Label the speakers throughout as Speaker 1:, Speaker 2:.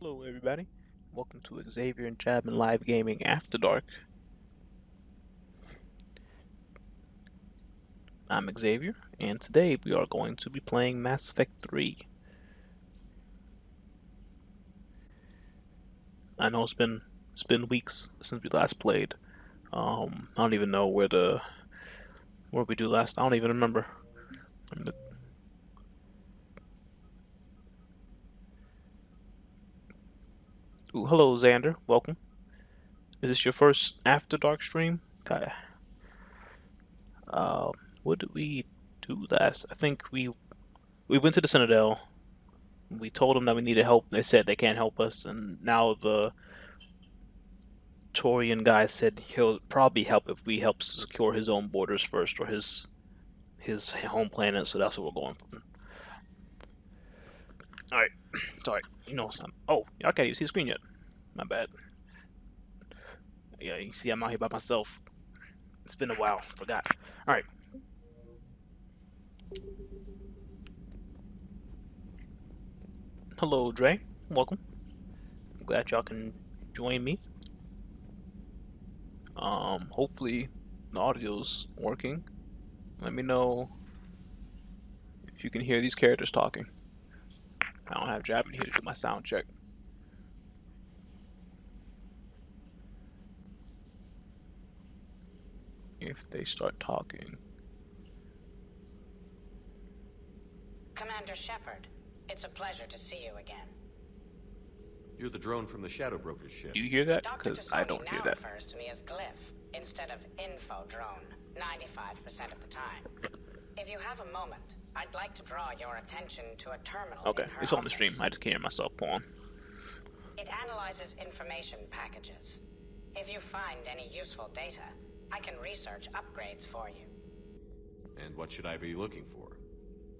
Speaker 1: Hello everybody, welcome to Xavier and Jasmine Live Gaming After Dark. I'm Xavier, and today we are going to be playing Mass Effect 3. I know it's been weeks since we last played. I don't even know where we do last. I don't even remember. Ooh, hello Xander, welcome. Is this your first After Dark stream? Okay. What did we do last? I think we went to the Citadel. We told them that we needed help. They said they can't help us, and now the Torian guy said he'll probably help if we help secure his own borders first, or his home planet. So that's what we're going for. All right, sorry. Oh, I can't even see the screen yet. My bad. Yeah, you see, I'm out here by myself. It's been a while. Forgot. All right. Hello, Dre. Welcome. I'm glad y'all can join me. Hopefully the audio's working. Let me know if you can hear these characters talking. I don't have Jasmine here to do my sound check. If they start talking.
Speaker 2: Commander Shepard, it's a pleasure to see you again.
Speaker 3: You're the drone from the Shadow Broker's ship.
Speaker 1: Do you hear that?
Speaker 2: Dr.
Speaker 1: Because I don't hear that.
Speaker 2: refers to me as Glyph instead of Info Drone 95% of the time. If you have a moment, I'd like to draw your attention to a terminal.
Speaker 1: Okay,
Speaker 2: in her
Speaker 1: it's on the
Speaker 2: office.
Speaker 1: stream. I just can't hear myself. Pull on.
Speaker 2: It analyzes information packages. If you find any useful data, I can research upgrades for you.
Speaker 3: And what should I be looking for?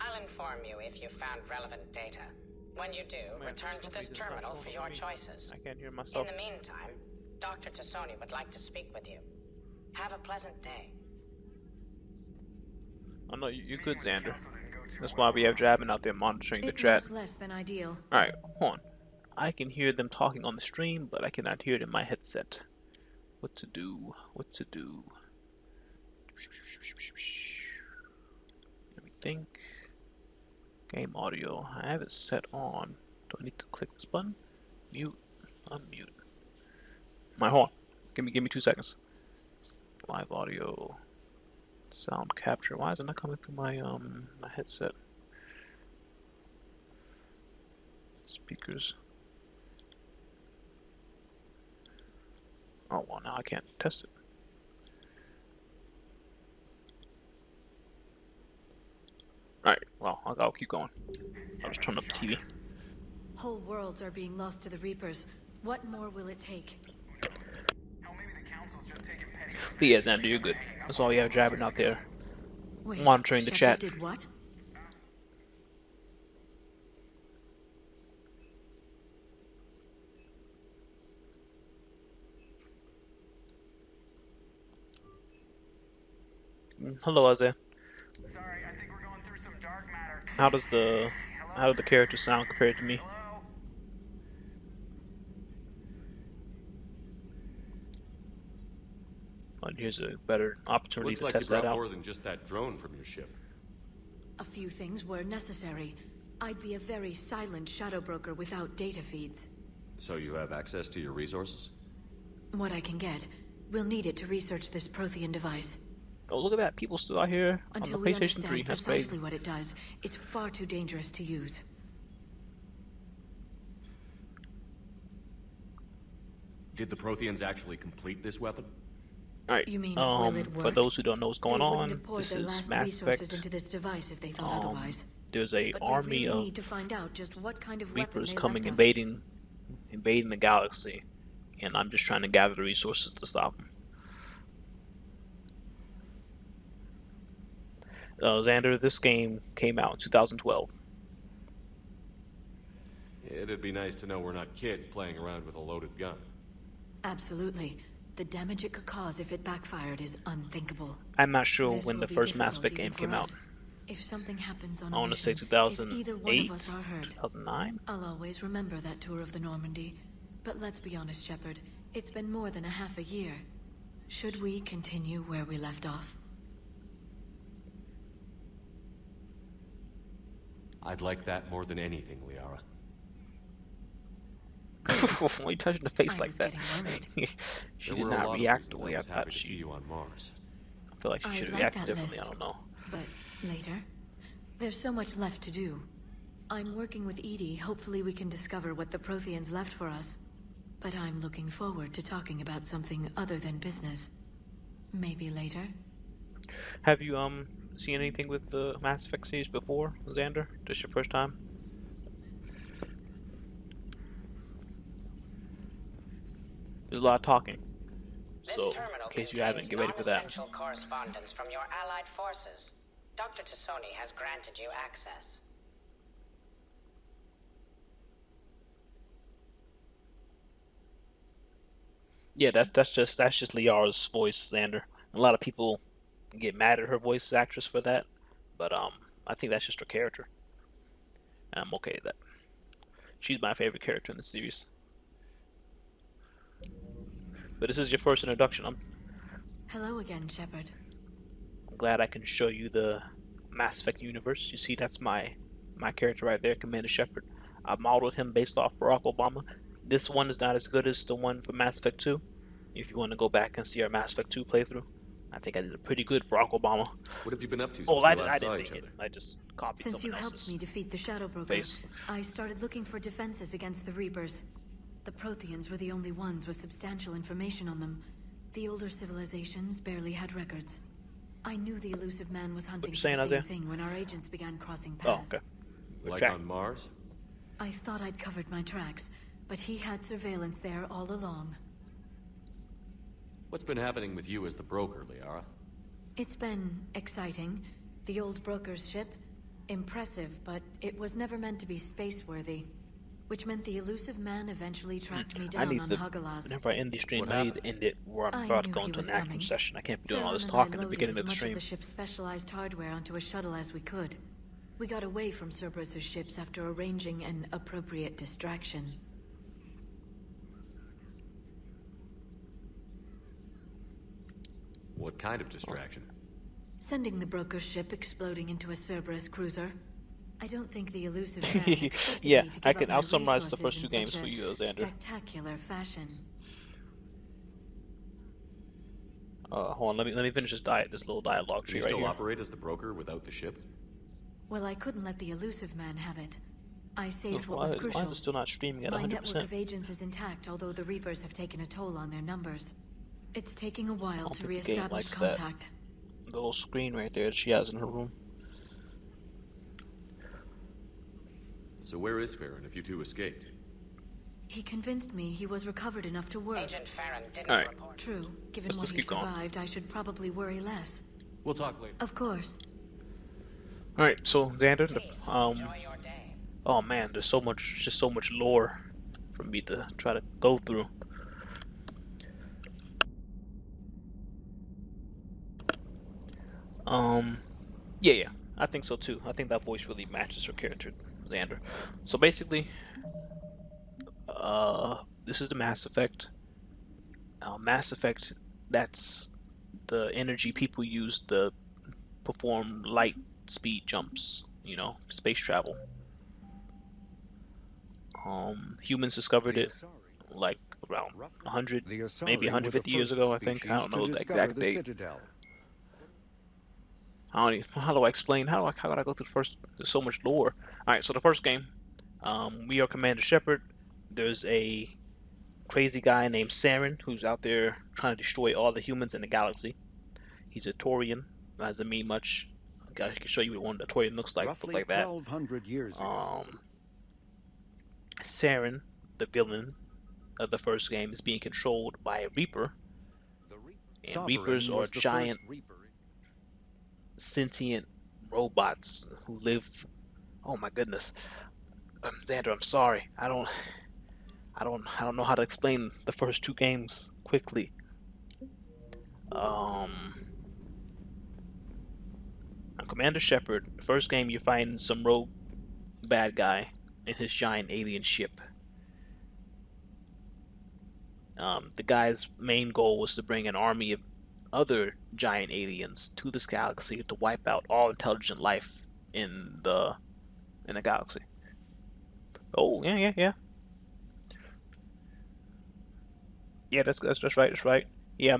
Speaker 2: I'll inform you if you've found relevant data. When you do, return to this terminal for your choices.
Speaker 1: I can't hear myself.
Speaker 2: In the meantime, Dr. Tassoni would like to speak with you. Have a pleasant day.
Speaker 1: Oh no, you're good, Xander. That's why we have Jasmine out there monitoring the chat.
Speaker 4: Less than ideal.
Speaker 1: Alright, hold on. I can hear them talking on the stream, but I cannot hear it in my headset. What to do? What to do? Let me think. Game audio. I have it set on. Do I need to click this button? Mute. Unmute. My horn. Give me 2 seconds. Live audio. Sound capture. Why is it not coming through my my headset? Speakers. Oh well, now I can't test it. Alright, well, I'll keep going. I'll just turn up the TV.
Speaker 4: Whole worlds are being lost to the Reapers. What more will it take?
Speaker 1: But yeah, Xander, you're good. That's all you have Jasmine out there
Speaker 4: Wait,
Speaker 1: monitoring the chat.
Speaker 4: Did what?
Speaker 1: Hello, Isaiah.
Speaker 5: Sorry, I think we're going through some dark matter.
Speaker 1: How do the characters sound compared to me?
Speaker 5: Hello?
Speaker 1: And here's a better opportunity
Speaker 3: Looks
Speaker 1: to
Speaker 3: like
Speaker 1: test
Speaker 3: you
Speaker 1: that
Speaker 3: brought
Speaker 1: out.
Speaker 3: more than just that drone from your ship.
Speaker 4: A few things were necessary. I'd be a very silent shadow broker without data feeds.
Speaker 3: So you have access to your resources?
Speaker 4: What I can get. We'll need it to research this Prothean device.
Speaker 1: Oh, look at that. People still out here
Speaker 4: Until
Speaker 1: on
Speaker 4: we
Speaker 1: the PlayStation 3.
Speaker 4: understand
Speaker 1: That's
Speaker 4: precisely
Speaker 1: crazy.
Speaker 4: what it does, it's far too dangerous to use.
Speaker 3: Did the Protheans actually complete this weapon?
Speaker 1: Alright,
Speaker 4: You mean, will it
Speaker 1: for
Speaker 4: work?
Speaker 1: those who don't know what's going
Speaker 4: They wouldn't
Speaker 1: on,
Speaker 4: have poured
Speaker 1: this
Speaker 4: their
Speaker 1: is
Speaker 4: last
Speaker 1: Mass
Speaker 4: resources
Speaker 1: Effect.
Speaker 4: into this device if they thought otherwise.
Speaker 1: There's a
Speaker 4: But
Speaker 1: army
Speaker 4: we really
Speaker 1: of
Speaker 4: need to find out just what kind of
Speaker 1: Reapers
Speaker 4: weapon
Speaker 1: coming
Speaker 4: they left us.
Speaker 1: invading the galaxy, and I'm just trying to gather the resources to stop them. Xander, this game came out in 2012.
Speaker 3: It'd be nice to know we're not kids playing around with a loaded gun.
Speaker 4: Absolutely. The damage it could cause if it backfired is unthinkable.
Speaker 1: I'm not sure
Speaker 4: This
Speaker 1: when
Speaker 4: will
Speaker 1: the
Speaker 4: be
Speaker 1: first Mass
Speaker 4: difficult
Speaker 1: Effect game
Speaker 4: even
Speaker 1: came
Speaker 4: for
Speaker 1: out.
Speaker 4: us. If something happens on
Speaker 1: I
Speaker 4: a
Speaker 1: want to say
Speaker 4: mission, if either one of
Speaker 1: 2008,
Speaker 4: us are hurt,
Speaker 1: 2009.
Speaker 4: I'll always remember that tour of the Normandy. But let's be honest, Shepard. It's been more than a half a year. Should we continue where we left off?
Speaker 3: I'd like that more than anything, Liara.
Speaker 1: Why are you touching the face
Speaker 4: I
Speaker 1: like
Speaker 4: was
Speaker 1: that?
Speaker 4: getting
Speaker 1: She
Speaker 3: There
Speaker 1: did
Speaker 3: were a
Speaker 1: not
Speaker 3: lot of
Speaker 1: react the
Speaker 3: reasons
Speaker 1: way I
Speaker 3: was happy
Speaker 1: thought
Speaker 3: to see
Speaker 1: she.
Speaker 3: you on Mars.
Speaker 1: I feel like she
Speaker 4: I'd
Speaker 1: should have
Speaker 4: like
Speaker 1: reacted
Speaker 4: that
Speaker 1: differently.
Speaker 4: list.
Speaker 1: I don't know.
Speaker 4: But later? There's so much left to do. I'm working with Edie. Hopefully we can discover what the Protheans left for us. But I'm looking forward to talking about something other than business. Maybe later?
Speaker 1: Have you seen anything with the Mass Effect series before, Xander? This your first time? There's a lot of talking.
Speaker 2: This
Speaker 1: So,
Speaker 2: terminal
Speaker 1: in case you
Speaker 2: contains
Speaker 1: haven't, get ready for that.
Speaker 2: non-essential correspondence from your allied forces. Dr. Tassoni has granted you access.
Speaker 1: Yeah, that's just Liara's voice, Xander. A lot of people get mad at her voice actress for that, but I think that's just her character. And I'm okay with that. She's my favorite character in the series. But this is your first introduction. I'm
Speaker 4: Hello again, Shepard.
Speaker 1: glad I can show you the Mass Effect universe. You see, that's my character right there, Commander Shepard. I modeled him based off Barack Obama. This one is not as good as the one for Mass Effect 2. If you want to go back and see our Mass Effect 2 playthrough, I think I did a pretty good Barack Obama.
Speaker 3: What have you been up to since
Speaker 1: Oh,
Speaker 3: we
Speaker 1: I
Speaker 3: last saw
Speaker 1: didn't
Speaker 3: each
Speaker 1: make it.
Speaker 3: other?
Speaker 1: I just copied
Speaker 4: Since you
Speaker 1: someone
Speaker 4: helped
Speaker 1: else's
Speaker 4: me defeat the Shadow Broker,
Speaker 1: face.
Speaker 4: I started looking for defenses against the Reapers. The Protheans were the only ones with substantial information on them. The older civilizations barely had records. I knew the elusive man was hunting
Speaker 1: you
Speaker 4: for
Speaker 1: saying,
Speaker 4: the same
Speaker 1: Isaiah?
Speaker 4: thing when our agents began crossing
Speaker 1: Oh,
Speaker 4: paths.
Speaker 1: okay.
Speaker 3: Like
Speaker 1: Check.
Speaker 3: on Mars?
Speaker 4: I thought I'd covered my tracks, but he had surveillance there all along.
Speaker 3: What's been happening with you as the broker, Liara?
Speaker 4: It's been exciting. The old broker's ship, impressive, but it was never meant to be space-worthy. Which meant the elusive man eventually tracked me
Speaker 1: I
Speaker 4: down
Speaker 1: need
Speaker 4: on
Speaker 1: to,
Speaker 4: Hagalaz.
Speaker 1: whenever I end the stream,
Speaker 3: What
Speaker 1: I need to
Speaker 3: happened?
Speaker 1: end it where I'm
Speaker 4: I
Speaker 1: about to
Speaker 4: knew
Speaker 1: go
Speaker 4: he
Speaker 1: into
Speaker 4: was
Speaker 1: an actual
Speaker 4: coming.
Speaker 1: session. I can't be doing all
Speaker 4: Farron
Speaker 1: this
Speaker 4: and I
Speaker 1: talking at the
Speaker 4: loaded
Speaker 1: beginning
Speaker 4: as
Speaker 1: of the
Speaker 4: much
Speaker 1: stream.
Speaker 4: the ship's specialized hardware onto a shuttle as we could. We got away from Cerberus' ships after arranging an appropriate distraction.
Speaker 3: What kind of distraction?
Speaker 4: Sending the broker's ship exploding into a Cerberus cruiser. I don't think the elusive man expected
Speaker 1: Yeah,
Speaker 4: me to give up my
Speaker 1: I'll summarize the
Speaker 4: resources
Speaker 1: first two
Speaker 4: in
Speaker 1: games
Speaker 4: such
Speaker 1: for
Speaker 4: a
Speaker 1: you, Xander.
Speaker 4: spectacular fashion.
Speaker 1: Hold on, let me finish this little dialogue
Speaker 3: Do
Speaker 1: tree
Speaker 3: you
Speaker 1: right
Speaker 3: still
Speaker 1: here.
Speaker 3: operate as the broker without the ship?
Speaker 4: Well, I couldn't let the elusive man have it. I saved what
Speaker 1: Why,
Speaker 4: was
Speaker 1: why
Speaker 4: crucial.
Speaker 1: is it still not streaming at
Speaker 4: My network
Speaker 1: 100%?
Speaker 4: of agents is intact, although the Reapers have taken a toll on their numbers. It's taking a while
Speaker 1: don't
Speaker 4: to
Speaker 1: think the game
Speaker 4: re-establish
Speaker 1: likes that.
Speaker 4: contact.
Speaker 1: The little screen right there that she has in her room.
Speaker 3: So where is Farron if you two escaped?
Speaker 4: He convinced me he was recovered enough to work.
Speaker 2: Agent Farron didn't
Speaker 1: Alright.
Speaker 2: report.
Speaker 4: True. Given
Speaker 1: Let's
Speaker 4: what
Speaker 1: just
Speaker 4: he
Speaker 1: keep going.
Speaker 4: survived, I should probably worry less.
Speaker 3: We'll talk later.
Speaker 4: Of course.
Speaker 1: Alright, so Xander,
Speaker 2: Please,
Speaker 1: the,
Speaker 2: enjoy your day.
Speaker 1: oh man, there's just so much lore for me to try to go through. Yeah, I think so too. I think that voice really matches her character, Xander. So basically, this is the Mass Effect. Mass Effect, that's the energy people use to perform light speed jumps, you know, space travel. Humans discovered it like around 100, maybe 150 years ago, I think. I don't know the exact date. I don't even, how do I explain? How do I go through the first? There's so much lore. All right, so the first game, we are Commander Shepard. There's a crazy guy named Saren who's out there trying to destroy all the humans in the galaxy. He's a Taurian. Doesn't mean much. I can show you what one of the Taurian looks like.
Speaker 6: Roughly
Speaker 1: Look like that.
Speaker 6: 1,200 years ago.
Speaker 1: Saren, the villain of the first game, is being controlled by a Reaper. And
Speaker 6: Sovereign
Speaker 1: Reapers are
Speaker 6: was the
Speaker 1: giant
Speaker 6: first Reaper.
Speaker 1: sentient robots who live. Oh my goodness, Xander, I'm sorry. I don't know how to explain the first two games quickly. I'm Commander Shepard. First game, you find some rogue bad guy in his giant alien ship. The guy's main goal was to bring an army of other giant aliens to this galaxy to wipe out all intelligent life in the galaxy. Oh, yeah. Yeah, that's right. That's right. Yeah,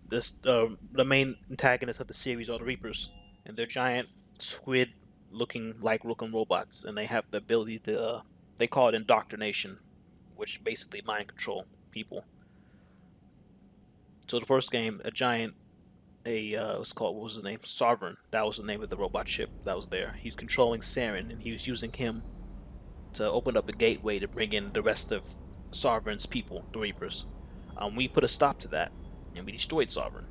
Speaker 1: this the main antagonists of the series are the Reapers, and they're giant squid-looking robots, and they have the ability to they call it indoctrination, which basically mind control people. So the first game, what was his name? Sovereign. That was the name of the robot ship that was there. He's controlling Saren, and he was using him to open up a gateway to bring in the rest of Sovereign's people, the Reapers. We put a stop to that, and we destroyed Sovereign.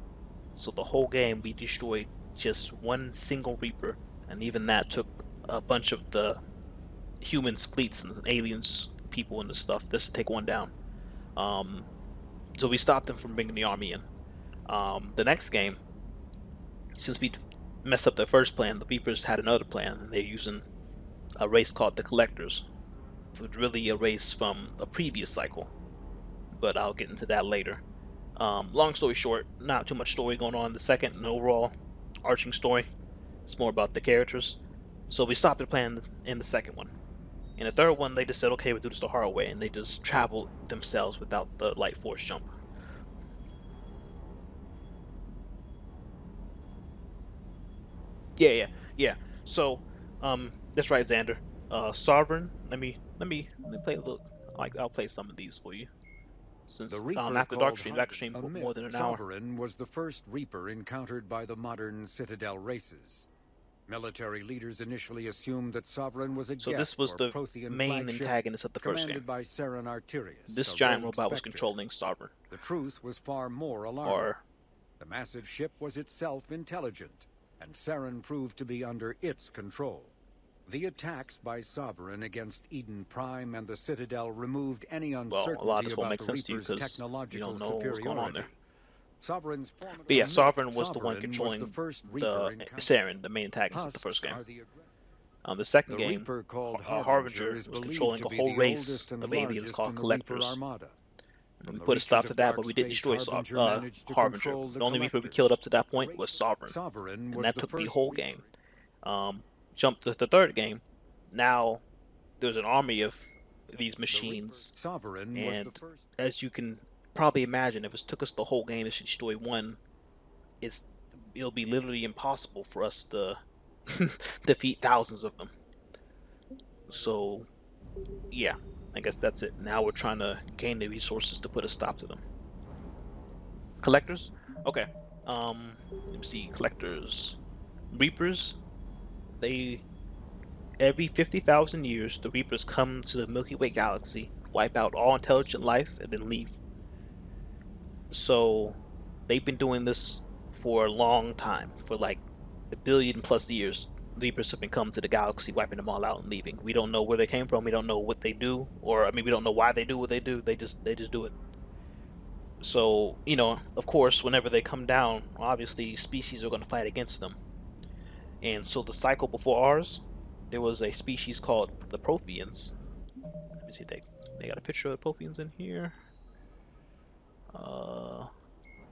Speaker 1: So the whole game, we destroyed just one single Reaper, and even that took a bunch of the humans, fleets, and aliens, people, and the stuff just to take one down. So we stopped them from bringing the army in. The next game, since we messed up the first plan, the Reapers had another plan, and they're using a race called the Collectors, which was really a race from a previous cycle, but I'll get into that later. Long story short, not too much story going on in the second, an overall arching story. It's more about the characters. So we stopped the plan in the second one. In the third one, they just said, okay, we'll do this the hard way, and they just traveled themselves without the light force jump. Yeah. So, that's right, Xander. Sovereign. Let me play a look. I'll play some of these for you. Since after Dark Stream, Dark Stream for more than an hour.
Speaker 6: Sovereign was the first Reaper encountered by the modern Citadel races. Military leaders initially assumed that Sovereign was a
Speaker 1: so this was the
Speaker 6: PROTHEAN
Speaker 1: main antagonist of the first game.
Speaker 6: By Saren Arterius,
Speaker 1: this giant robot was controlling Sovereign.
Speaker 6: The truth was far more alarming. The massive ship was itself intelligent, and Saren proved to be under its control. The attacks by Sovereign against Eden Prime and the Citadel removed any uncertainty
Speaker 1: a lot of this will
Speaker 6: about
Speaker 1: make
Speaker 6: the
Speaker 1: sense to you
Speaker 6: Reaper's
Speaker 1: because you
Speaker 6: technological
Speaker 1: don't know what's going on there.
Speaker 6: Sovereign's
Speaker 1: But yeah, Sovereign was the one controlling the Saren, the main antagonist of the first game. The second game, Harbinger was controlling a whole race of aliens called Collectors. And we put a stop to that, but we didn't destroy Harbinger. The only Reaper we killed up to that point was Sovereign, and that took the whole game. Jump to the third game. Now there's an army of these machines, and as you can probably imagine, if it took us the whole game to destroy one, it'll be literally impossible for us to defeat thousands of them. So yeah, I guess that's it. Now we're trying to gain the resources to put a stop to them. Collectors? Okay. Let me see. Collectors. Reapers. Every 50,000 years, the Reapers come to the Milky Way galaxy, wipe out all intelligent life, and then leave. So they've been doing this for a long time, for like 1 billion plus years. Reapers have been coming to the galaxy, wiping them all out and leaving. We don't know where they came from. We don't know what they do, or we don't know why they do what they do. They just do it. So of course, whenever they come down, obviously species are going to fight against them. And so the cycle before ours, there was a species called the PROTHEANs. Let me see, they got a picture of the PROTHEANs in here.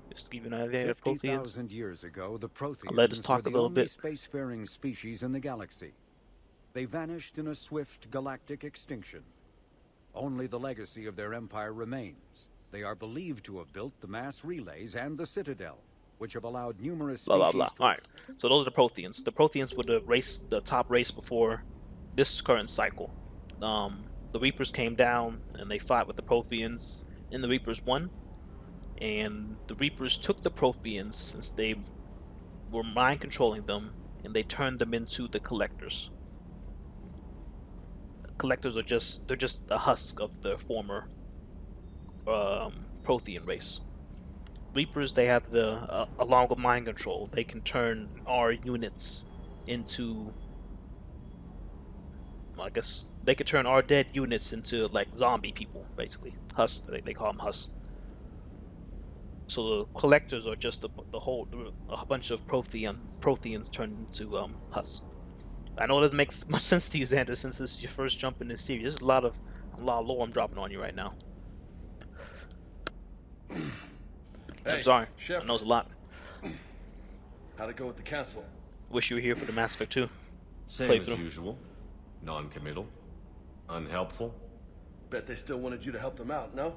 Speaker 1: Just to give you an idea of PROTHEANs.
Speaker 6: 50,000 years ago, the PROTHEANs
Speaker 1: let us talk a little bit.
Speaker 6: Spacefaring species in the galaxy. They vanished in a swift galactic extinction. Only the legacy of their empire remains. They are believed to have built the mass relays and the Citadel, which have allowed numerous species
Speaker 1: All right. So those are the PROTHEANs. The PROTHEANs were the top race before this current cycle. The Reapers came down and they fought with the PROTHEANs, and the Reapers won. And the Reapers took the PROTHEANs, since they were mind controlling them, and they turned them into the Collectors. Collectors are just a husk of the former Prothean race. Reapers, they have along with mind control, they can turn our units into, I guess they could turn our dead units into like zombie people, basically. Husks, they call them husks. So the collectors are just a bunch of Protheans turned into Hus. I know it doesn't make much sense to you, Xander, since this is your first jump in this series. There's a lot of lore I'm dropping on you right now.
Speaker 7: Hey,
Speaker 1: I'm sorry.
Speaker 7: Shepard.
Speaker 1: I know it's a lot.
Speaker 7: How'd it go with the council?
Speaker 1: Wish you were here for the Mass Effect 2.
Speaker 3: Same as usual. Non-committal. Unhelpful.
Speaker 7: Bet they still wanted you to help them out, no?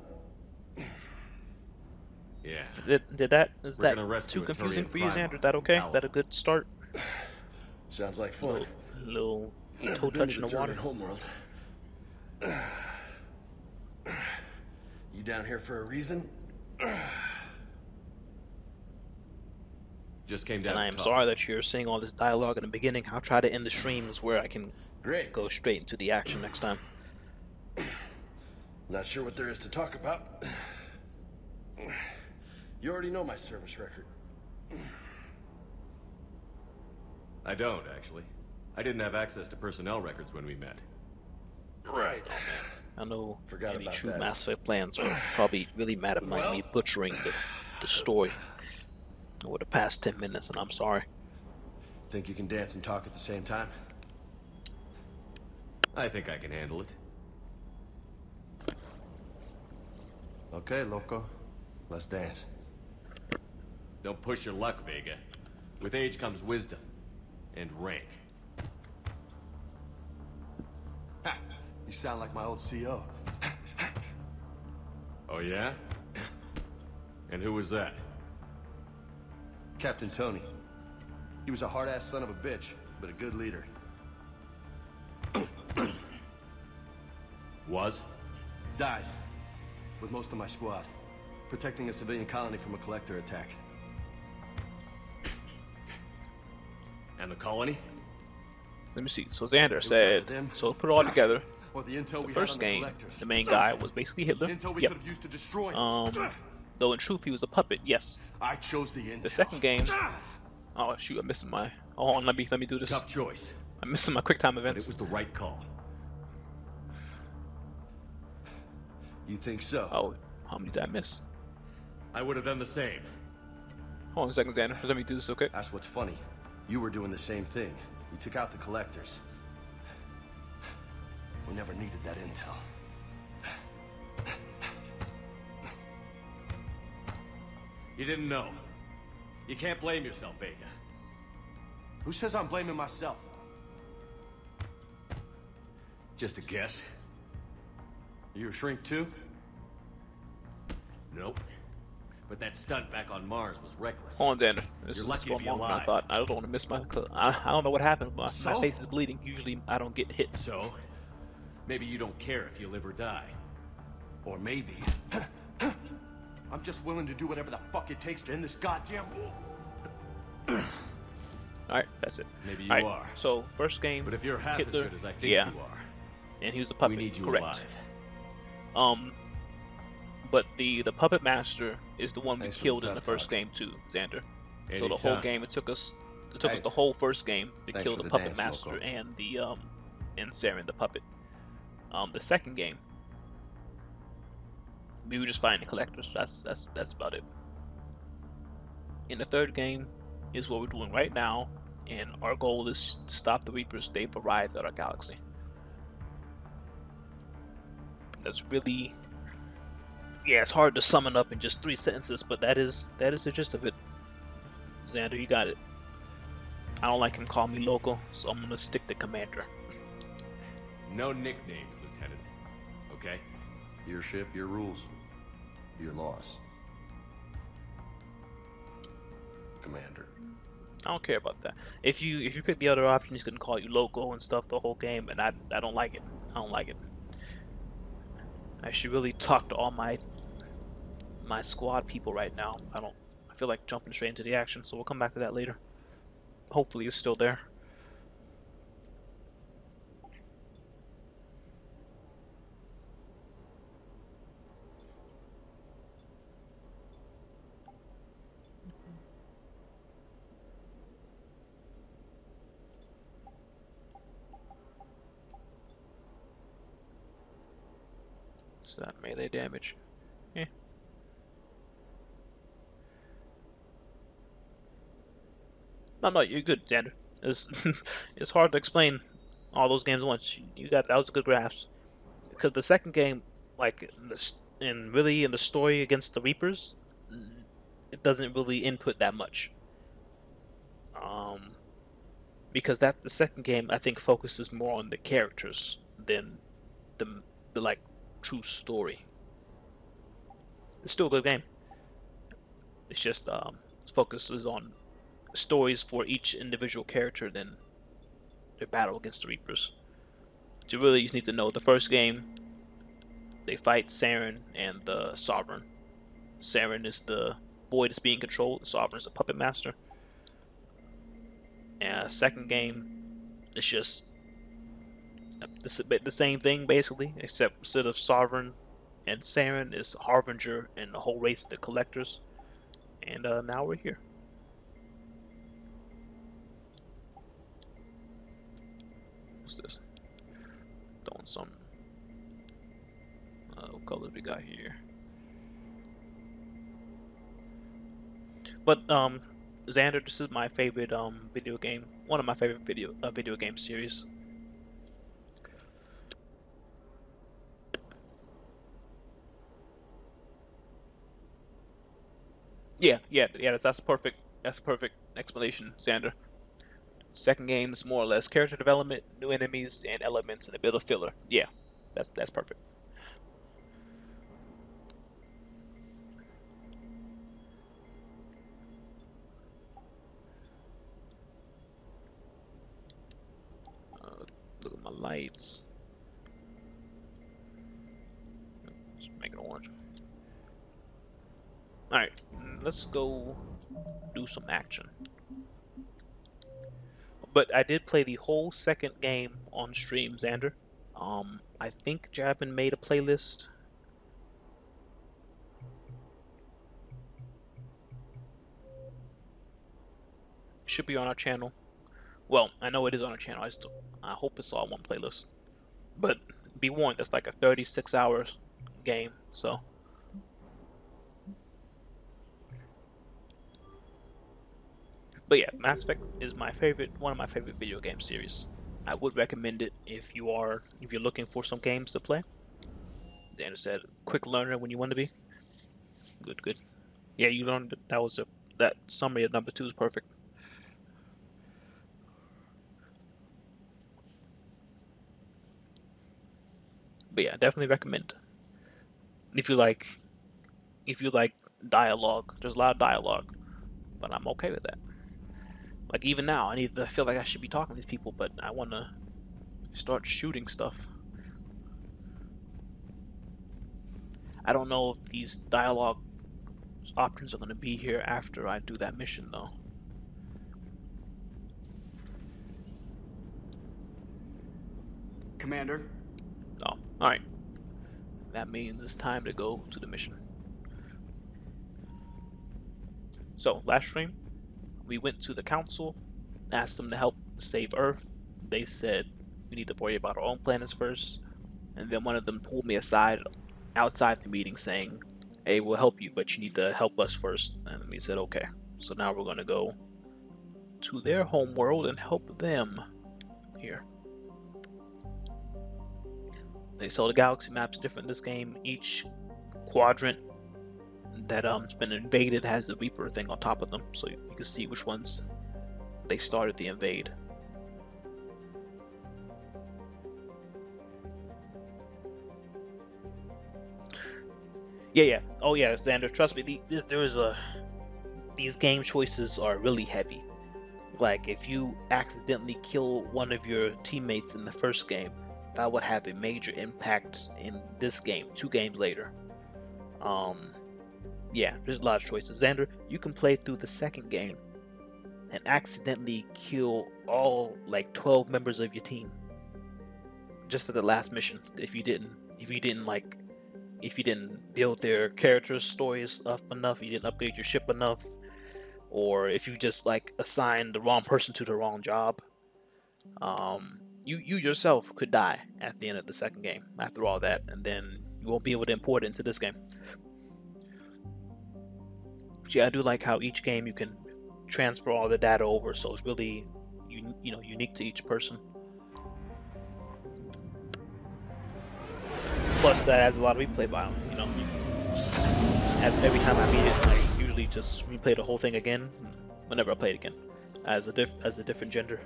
Speaker 3: Yeah.
Speaker 1: Is that
Speaker 3: gonna rescue
Speaker 1: too
Speaker 3: a
Speaker 1: confusing
Speaker 3: Turian
Speaker 1: for you,
Speaker 3: primer.
Speaker 1: Xander? Is that okay? Is that a good start?
Speaker 7: Sounds like fun.
Speaker 1: Little
Speaker 7: Never
Speaker 1: toe
Speaker 7: been
Speaker 1: touch
Speaker 7: to
Speaker 1: in the
Speaker 7: the
Speaker 1: water.
Speaker 7: Turian homeworld. You down here for a reason?
Speaker 3: Just came down.
Speaker 1: And I
Speaker 3: to
Speaker 1: am
Speaker 3: talk.
Speaker 1: sorry that you're seeing all this dialogue in the beginning. I'll try to end the streams where I can
Speaker 7: Great.
Speaker 1: go straight into the action next time.
Speaker 7: Not sure what there is to talk about. You already know my service record.
Speaker 3: I don't, actually. I didn't have access to personnel records when we met.
Speaker 7: Right.
Speaker 1: I know
Speaker 7: Forgot
Speaker 1: any
Speaker 7: about
Speaker 1: true
Speaker 7: that.
Speaker 1: Mass Effect plans are probably really mad at me butchering the story over the past 10 minutes, and I'm sorry.
Speaker 7: Think you can dance and talk at the same time?
Speaker 3: I think I can handle it.
Speaker 7: Okay, loco. Let's dance.
Speaker 3: Don't push your luck, Vega. With age comes wisdom. And rank.
Speaker 7: Ha! You sound like my old CO.
Speaker 3: Oh, yeah? And who was that?
Speaker 7: Captain Tony. He was a hard-ass son of a bitch, but a good leader.
Speaker 3: Was?
Speaker 7: Died. With most of my squad. Protecting a civilian colony from a collector attack.
Speaker 3: And the colony?
Speaker 1: Let me see. So Xander
Speaker 7: either
Speaker 1: said,
Speaker 7: them
Speaker 1: so to put it all together,
Speaker 7: Or the intel
Speaker 1: the
Speaker 7: we
Speaker 1: first
Speaker 7: had on the
Speaker 1: game,
Speaker 7: collectors.
Speaker 1: the main guy was basically Hitler.
Speaker 7: Intel we
Speaker 1: Yep.
Speaker 7: could have used to destroy him.
Speaker 1: Though in truth he was a puppet, yes.
Speaker 7: I chose the intel.
Speaker 1: The second game, oh shoot, I'm missing my, hold on, let me do this.
Speaker 3: Tough choice.
Speaker 1: I'm missing my quick time
Speaker 3: But
Speaker 1: events.
Speaker 3: it was the right call.
Speaker 7: You think so?
Speaker 1: Oh, how many did I miss?
Speaker 3: I would have done the same.
Speaker 1: Hold on a second, Xander, let me do this, okay?
Speaker 7: That's what's funny. You were doing the same thing. You took out the collectors. We never needed that intel.
Speaker 3: You didn't know. You can't blame yourself, Vega.
Speaker 7: Who says I'm blaming myself?
Speaker 3: Just a guess.
Speaker 7: You a shrink too?
Speaker 3: Nope. But that stunt back on Mars was reckless.
Speaker 1: Hold on, Xander. This
Speaker 3: You're
Speaker 1: is
Speaker 3: lucky to
Speaker 1: going
Speaker 3: be
Speaker 1: longer than I
Speaker 3: alive.
Speaker 1: thought. I don't want to miss my, I don't know what happened, but my
Speaker 7: So?
Speaker 1: face is bleeding. Usually I don't get hit.
Speaker 3: So, maybe you don't care if you live or die.
Speaker 7: Or maybe... I'm just willing to do whatever the fuck it takes to end this goddamn war.
Speaker 1: Alright, that's it.
Speaker 3: Maybe you
Speaker 1: Alright,
Speaker 3: are.
Speaker 1: so first game,
Speaker 3: But if you're half
Speaker 1: Hitler,
Speaker 3: as good as I think
Speaker 1: yeah,
Speaker 3: you are,
Speaker 1: and he was a puppet,
Speaker 3: we need you
Speaker 1: correct.
Speaker 3: alive.
Speaker 1: But the puppet master is the one we
Speaker 7: Thanks for
Speaker 1: killed
Speaker 7: the
Speaker 1: in the
Speaker 7: pep
Speaker 1: first
Speaker 7: talk.
Speaker 1: game too, Xander. So the whole
Speaker 3: Anytime.
Speaker 1: game, it took us
Speaker 7: Hey,
Speaker 1: the whole first game to
Speaker 7: thanks
Speaker 1: kill
Speaker 7: for
Speaker 1: the
Speaker 7: the
Speaker 1: puppet
Speaker 7: dance,
Speaker 1: master
Speaker 7: Loco.
Speaker 1: and the and Saren the puppet. The second game, we were just fighting the collectors. That's about it. In the third game is what we're doing right now, and our goal is to stop the Reapers. They've arrived at our galaxy. That's really, yeah, it's hard to sum it up in just 3 sentences, but that is the gist of it. Xander, you got it. I don't like him calling me local, so I'm gonna stick to Commander.
Speaker 3: No nicknames, Lieutenant. Okay?
Speaker 7: Your ship, your rules. Your laws. Commander.
Speaker 1: I don't care about that. If you pick the other option, he's gonna call you loco and stuff the whole game, and I don't like it. I don't like it. I should really talk to all my squad people right now. I feel like jumping straight into the action, so we'll come back to that later. Hopefully it's still there. What's that melee damage? Eh. No, you're good, Xander. It's it's hard to explain all those games at once. You got that was a good grasp. Because the second game, like in the story against the Reapers, it doesn't really input that much. Because the second game I think focuses more on the characters than the like true story. It's still a good game. It's just it focuses on stories for each individual character than their battle against the Reapers. So really, you just need to know the first game. They fight Saren and the Sovereign. Saren is the boy that's being controlled. The Sovereign is a puppet master. And second game, it's just the same thing basically, except instead of Sovereign and Saren is Harbinger and the whole race of the Collectors. And now we're here. What's this? Throwing some. What colors we got here? But Xander, this is my favorite video game. One of my favorite video game series. Yeah. That's perfect. That's a perfect explanation, Xander. Second game is more or less character development, new enemies, and elements, and a bit of filler. Yeah, that's perfect. Look at my lights. Let's make it orange. Alright, let's go do some action. But I did play the whole second game on stream, Xander. I think Jasmine made a playlist. It should be on our channel. Well, I know it is on our channel. I hope it's all one playlist. But be warned, that's like a 36-hour game, so. But yeah, Mass Effect is one of my favorite video game series. I would recommend it if you're looking for some games to play. Dan said, quick learner when you want to be. Good. Yeah, you learned that summary of number 2 is perfect. But yeah, definitely recommend. If you like dialogue, there's a lot of dialogue, but I'm okay with that. Like even now, I feel like I should be talking to these people, but I want to start shooting stuff. I don't know if these dialogue options are going to be here after I do that mission, though.
Speaker 5: Commander?
Speaker 1: Oh, alright. That means it's time to go to the mission. So, last stream, we went to the council, asked them to help save Earth. They said we need to worry about our own planets first. And then one of them pulled me aside outside the meeting saying, hey, we'll help you, but you need to help us first. And we said, okay. So now we're going to go to their home world and help them here. So the galaxy map's different in this game. Each quadrant that's been invaded has the Reaper thing on top of them, so you can see which ones they started the invade. Yeah. Oh yeah, Xander, trust me, these game choices are really heavy. Like if you accidentally kill one of your teammates in the first game, that would have a major impact in this game, 2 games later. Yeah, there's a lot of choices. Xander, you can play through the second game and accidentally kill all like 12 members of your team just at the last mission if you didn't build their characters' stories up enough, you didn't upgrade your ship enough, or if you just like assigned the wrong person to the wrong job. You yourself could die at the end of the second game after all that, and then you won't be able to import it into this game. Yeah, I do like how each game you can transfer all the data over, so it's really unique to each person. Plus, that adds a lot of replay value. Every time I beat it, I usually just replay the whole thing again. Whenever I play it again, as a different gender.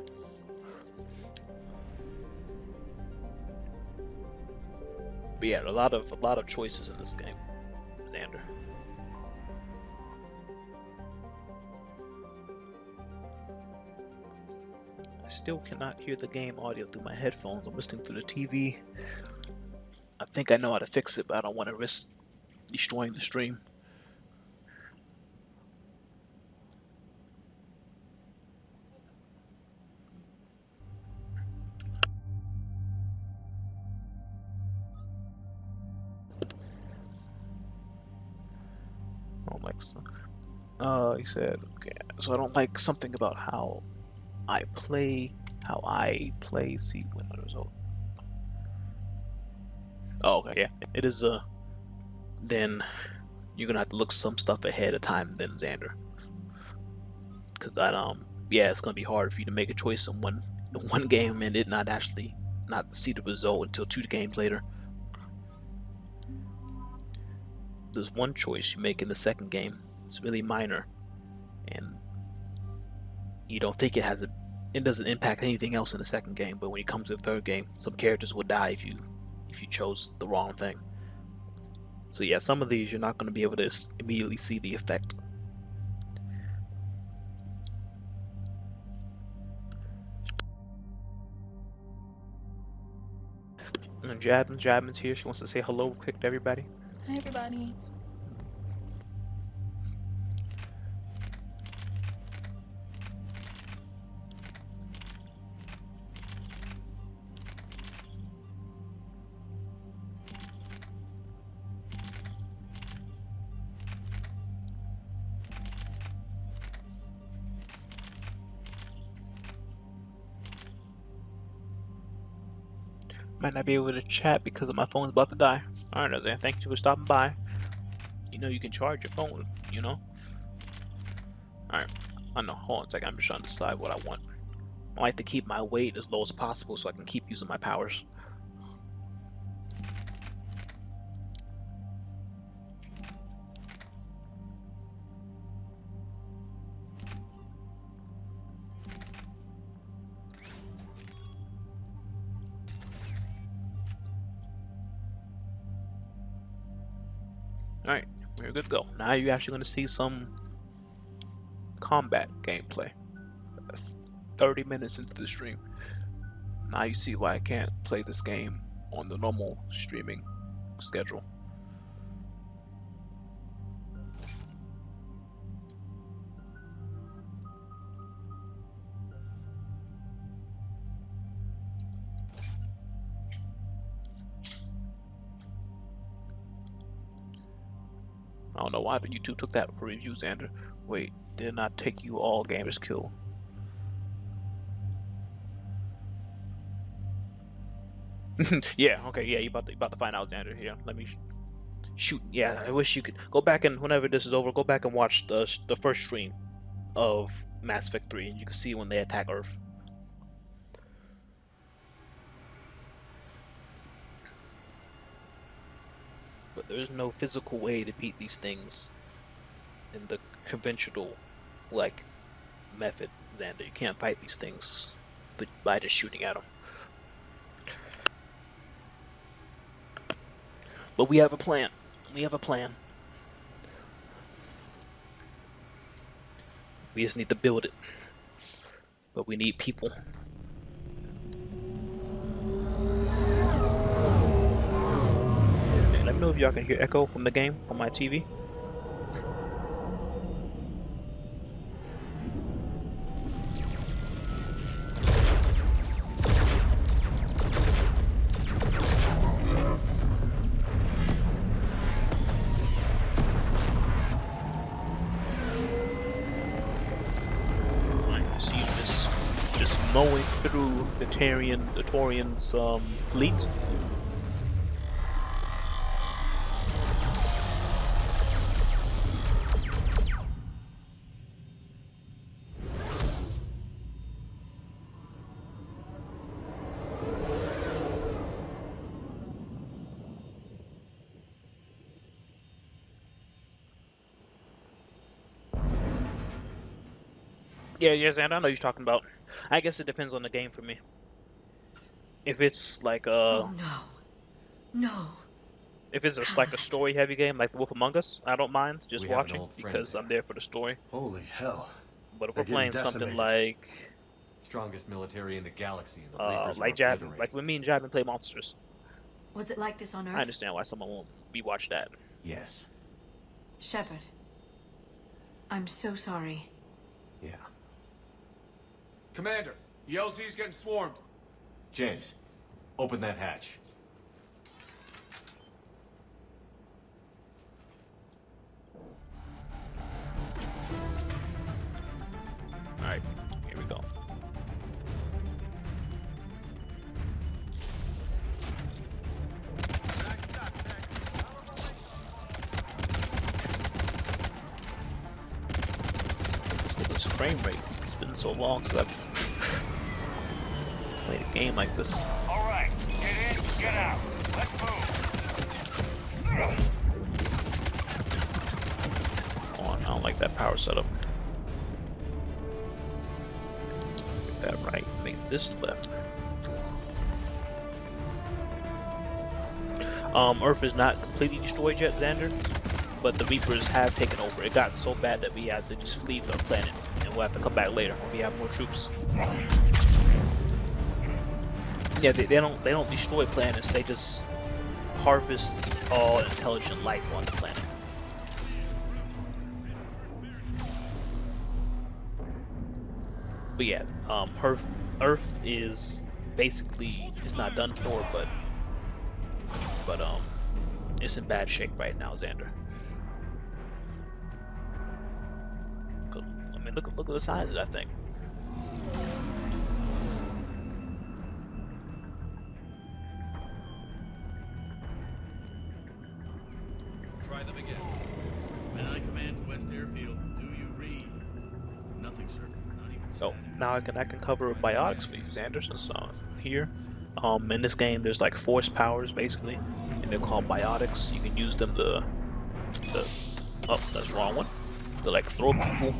Speaker 1: But yeah, a lot of choices in this game, Xander. I still cannot hear the game audio through my headphones. I'm listening through the TV. I think I know how to fix it, but I don't want to risk destroying the stream. He said, okay, so I don't like something about how I play, see when the result. Oh, okay, yeah, it is, then you're gonna have to look some stuff ahead of time then, Xander. Cause that, yeah, it's gonna be hard for you to make a choice in one game and it not see the result until 2 games later. There's one choice you make in the second game. It's really minor, and you don't think it doesn't impact anything else in the second game. But when it comes to the third game, some characters will die if you chose the wrong thing. So yeah, some of these you're not going to be able to immediately see the effect. And Jasmine's here. She wants to say hello quick to everybody.
Speaker 8: Hi everybody.
Speaker 1: Might not be able to chat because my phone's about to die. Alright, Xander, thank you for stopping by. You can charge your phone, Alright, I know, hold on a second, I'm just trying to decide what I want. I like to keep my weight as low as possible so I can keep using my powers. Alright, we're good to go. Now you're actually going to see some combat gameplay. 30 minutes into the stream. Now you see why I can't play this game on the normal streaming schedule. I don't know why the YouTube took that for review, Xander. Wait, did not take you all gamers kill. Yeah, okay, yeah, you about to find out, Xander. Yeah, let me shoot. Yeah, I wish you could go back and whenever this is over, go back and watch the first stream of Mass Effect 3, and you can see when they attack Earth. But there's no physical way to beat these things in the conventional, method, Xander. You can't fight these things by just shooting at them. But we have a plan. We have a plan. We just need to build it. But we need people. Let me know if y'all can hear echo from the game on my TV. Mowing through the Torian's fleet. Yeah, yes, and I know you're talking about. I guess it depends on the game for me. If it's like
Speaker 4: Oh no. No.
Speaker 1: if it's like a story heavy game like The Wolf Among Us, I don't mind just
Speaker 3: We have an
Speaker 1: watching
Speaker 3: old friend
Speaker 1: because
Speaker 3: there.
Speaker 1: I'm there for the story.
Speaker 7: Holy hell.
Speaker 1: But if
Speaker 7: They're
Speaker 1: we're playing
Speaker 7: getting
Speaker 1: something
Speaker 7: decimated.
Speaker 3: Strongest military in the galaxy, and the Reapers
Speaker 1: like
Speaker 3: are
Speaker 1: Jasmine,
Speaker 3: obliterated.
Speaker 1: like when me and Jasmine play monsters,
Speaker 4: Was it like this on
Speaker 1: I
Speaker 4: Earth?
Speaker 1: understand why someone won't rewatch that.
Speaker 3: Yes.
Speaker 4: Shepard. I'm so sorry.
Speaker 3: Yeah.
Speaker 7: Commander, the LZ's getting swarmed.
Speaker 3: James, open that hatch.
Speaker 1: All right, here we go. Look at this frame rate. It's been so long since I've played a game like this.
Speaker 5: All right, get in, get out. Let's move.
Speaker 1: Oh, I don't like that power setup. Make that right. Make this left. Earth is not completely destroyed yet, Xander, but the Reapers have taken over. It got so bad that we had to just flee the planet, and we'll have to come back later when we have more troops. Yeah, they don't destroy planets. They just harvest all intelligent life on the planet. But yeah, Earth is basically, it's not done for, but it's in bad shape right now, Xander. I mean, look at the size of that thing.
Speaker 8: Try them again. When I command West Airfield, do you read? Nothing, sir. Not even
Speaker 1: Oh, now I can cover biotics for you, Xander, since here. In this game, there's like force powers basically, and they're called biotics. You can use them to oh, that's the wrong one. To like throw people.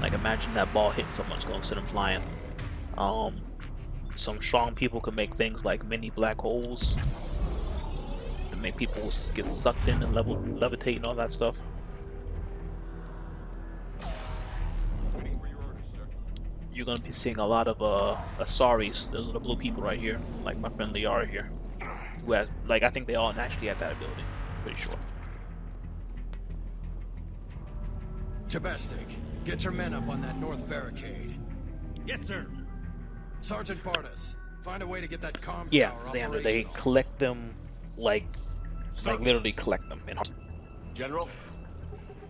Speaker 1: Like imagine that ball hitting someone, it's gonna send them flying. Some strong people can make things like mini black holes to make people get sucked in and levitate and all that stuff. You're gonna be seeing a lot of Asaris. Those are the blue people right here, like my friend Liara here, who has, like, I think they all naturally have that ability. Pretty sure.
Speaker 9: Tabestic, get your men up on that north barricade.
Speaker 8: Yes, sir.
Speaker 9: Sergeant Bardas, find a way to get that comm
Speaker 1: Yeah,
Speaker 9: tower
Speaker 1: Xander, they
Speaker 9: operational.
Speaker 1: collect them like literally collect them. In
Speaker 3: General?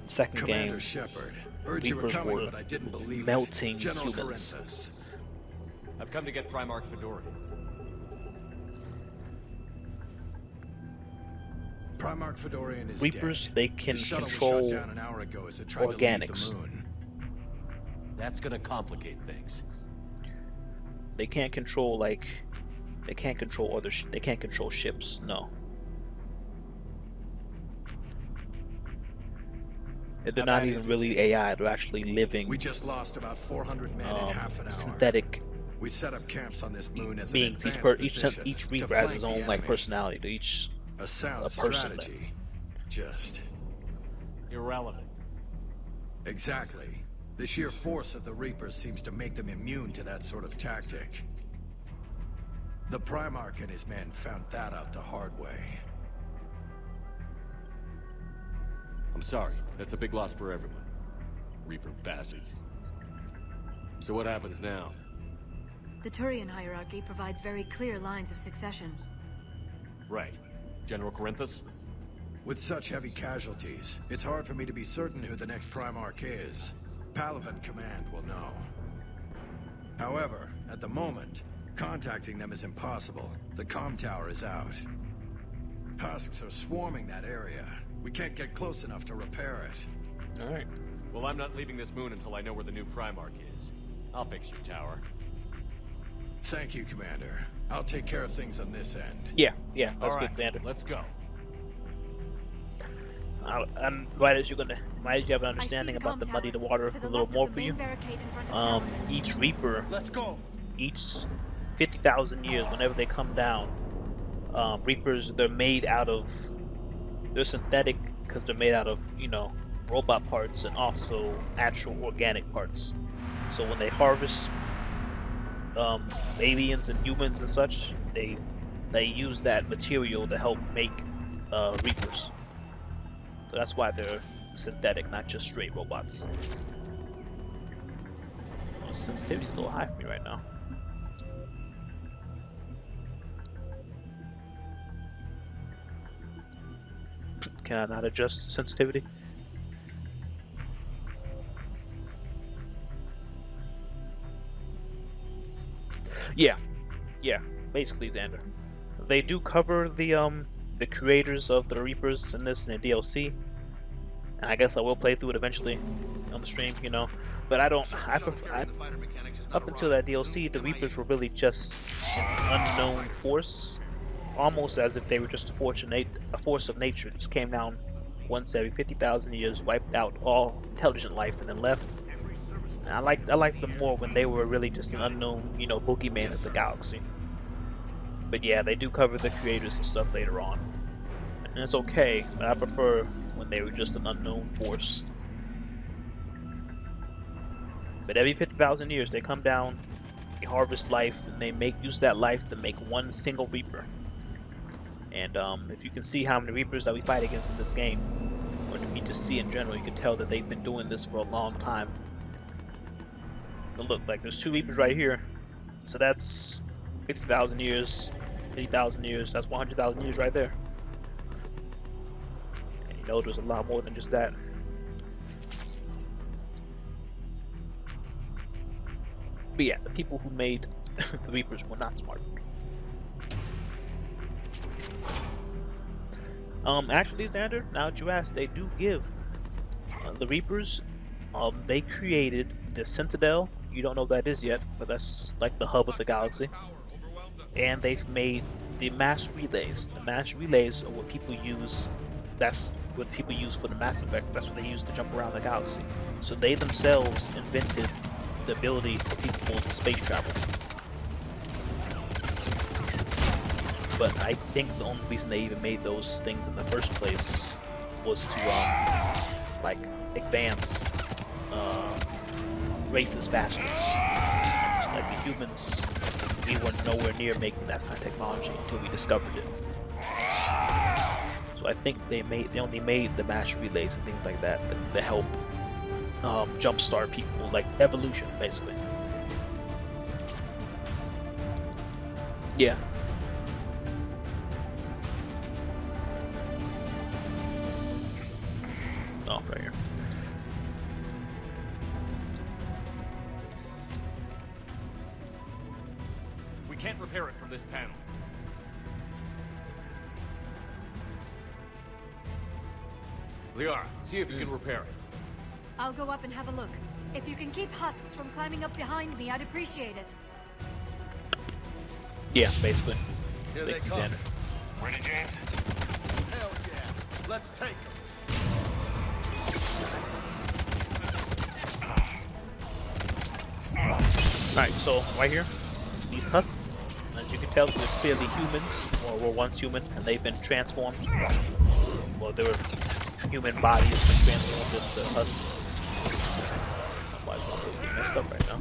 Speaker 1: second
Speaker 9: Commander
Speaker 1: game,
Speaker 9: Shepard, heard you were
Speaker 1: Reapers
Speaker 9: coming,
Speaker 1: were
Speaker 9: but I didn't believe
Speaker 1: melting
Speaker 9: it. General
Speaker 1: humans.
Speaker 9: Corinthus.
Speaker 3: I've come to get Primarch Fedorian.
Speaker 9: Primarch Fedorian is
Speaker 1: Reapers,
Speaker 9: dead.
Speaker 1: they can
Speaker 9: His shuttle
Speaker 1: control
Speaker 9: was shot down an hour ago as it tried
Speaker 1: organics.
Speaker 9: to leave the moon.
Speaker 3: That's gonna complicate things.
Speaker 1: They can't control they can't control they can't control ships. No. They're not even really AI. They're actually living.
Speaker 9: We just lost about 400 men in half an hour.
Speaker 1: Synthetic
Speaker 9: We set up camps on this moon as
Speaker 1: beings.
Speaker 9: an advanced
Speaker 1: Each
Speaker 9: position
Speaker 1: Reaper
Speaker 9: to
Speaker 1: has his
Speaker 9: flank the
Speaker 1: own like
Speaker 9: enemy.
Speaker 1: personality. To each
Speaker 9: A sound
Speaker 1: a person
Speaker 9: strategy. Just
Speaker 3: Irrelevant.
Speaker 9: exactly. The sheer force of the Reapers seems to make them immune to that sort of tactic. The Primarch and his men found that out the hard way.
Speaker 3: I'm sorry. That's a big loss for everyone. Reaper bastards. So what happens now?
Speaker 4: The Turian hierarchy provides very clear lines of succession.
Speaker 3: Right. General Corinthus?
Speaker 9: With such heavy casualties, it's hard for me to be certain who the next Primarch is. PALAVEN Command will know. However, at the moment, contacting them is impossible. The comm tower is out. Husks are swarming that area. We can't get close enough to repair it.
Speaker 1: Alright.
Speaker 3: Well, I'm not leaving this moon until I know where the new Primarch is. I'll fix your tower.
Speaker 9: Thank you, Commander. I'll take care of things on this end.
Speaker 1: Yeah, that's
Speaker 3: All right,
Speaker 1: good, Xander.
Speaker 3: let's go.
Speaker 1: I'm right as you have an understanding about the muddy the water a little more for you. Each Reaper, each 50,000 years, whenever they come down, Reapers, they're synthetic because they're made out of, you know, robot parts and also actual organic parts. So when they harvest aliens and humans and such, they use that material to help make Reapers. So that's why they're synthetic, not just straight robots. Oh, sensitivity's a little high for me right now. Can I not adjust sensitivity? Yeah, basically, Xander. They do cover the creators of the Reapers in the DLC. And I guess I will play through it eventually on the stream, you know. But I prefer, up until that DLC, the Reapers were really just an unknown force, almost as if they were just a force of nature. Just came down once every 50,000 years, wiped out all intelligent life, and then left. And I liked them more when they were really just an unknown, you know, boogeyman of the galaxy. But yeah, they do cover the creators and stuff later on, and it's okay. But I prefer when they were just an unknown force. But every 50,000 years, they come down, they harvest life, and they use that life to make one single Reaper. And if you can see how many Reapers that we fight against in this game, or if you just see in general, you can tell that they've been doing this for a long time. But look, like there's 2 Reapers right here, so that's 50,000 years, 50,000 years, that's 100,000 years right there. And you know there's a lot more than just that. But yeah, the people who made the Reapers were not smart. Actually, Xander, now that you ask, they do give the Reapers, they created the Citadel. You don't know what that is yet, but that's like the hub of the galaxy. And they've made the mass relays. The mass relays are what people use. That's what people use for the Mass Effect. That's what they use to jump around the galaxy. So they themselves invented the ability for people to space travel. But I think the only reason they even made those things in the first place was to like advance races faster. So like the humans, we were nowhere near making that kind of technology until we discovered it. So I think they only made the mass relays and things like that to help jumpstart people, like evolution, basically. Yeah. Oh, right here.
Speaker 3: We can't repair it from this panel. Liara, see if you can repair it.
Speaker 10: I'll go up and have a look. If you can keep husks from climbing up behind me, I'd appreciate it.
Speaker 1: Yeah, basically.
Speaker 5: Here they come. Ready, James?
Speaker 7: Hell yeah. Let's take them.
Speaker 1: Alright, so right here, these husks, as you can tell, they're clearly humans, or were once human, and they've been transformed. Well, they were human bodies been transformed into husks. Why is my move getting messed up right now?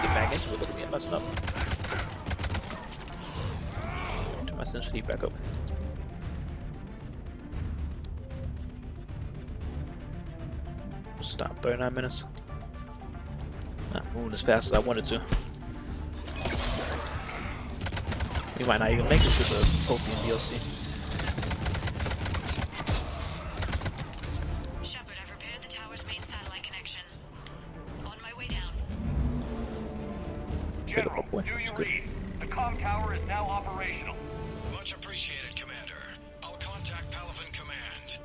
Speaker 1: Get back into it, look at me, I'm messing up. Turn my sensitivity back up. Stop, 39 minutes. Not moving as fast as I wanted to. We might not even make it to the PROTHEAN DLC.
Speaker 10: Shepard, I've repaired the tower's main satellite connection. On my way down.
Speaker 5: General, do you read? The comm tower is now operational.
Speaker 9: Much appreciated, Commander. I'll contact PALAVEN Command.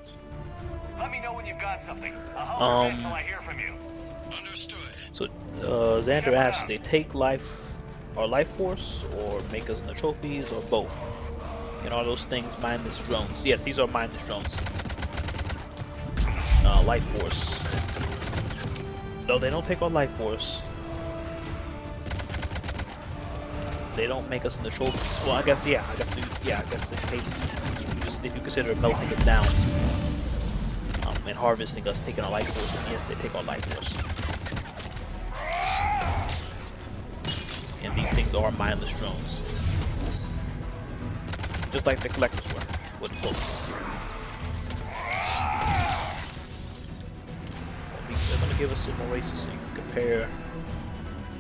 Speaker 5: Let me know when you've got something. I'll hold until I hear from you.
Speaker 9: Understood.
Speaker 1: So, Xander asks, they take life our life force, or make us into trophies, or both. And all those things mindless drones. Yes, these are mindless drones. Life force. Though they don't take our life force. They don't make us into trophies. Well, I guess yeah. I guess in case if you consider melting us down and harvesting us, taking our life force, and yes, they take our life force. And these things are mindless drones. Just like the collectors were with the books. They're gonna give us some more races so you can compare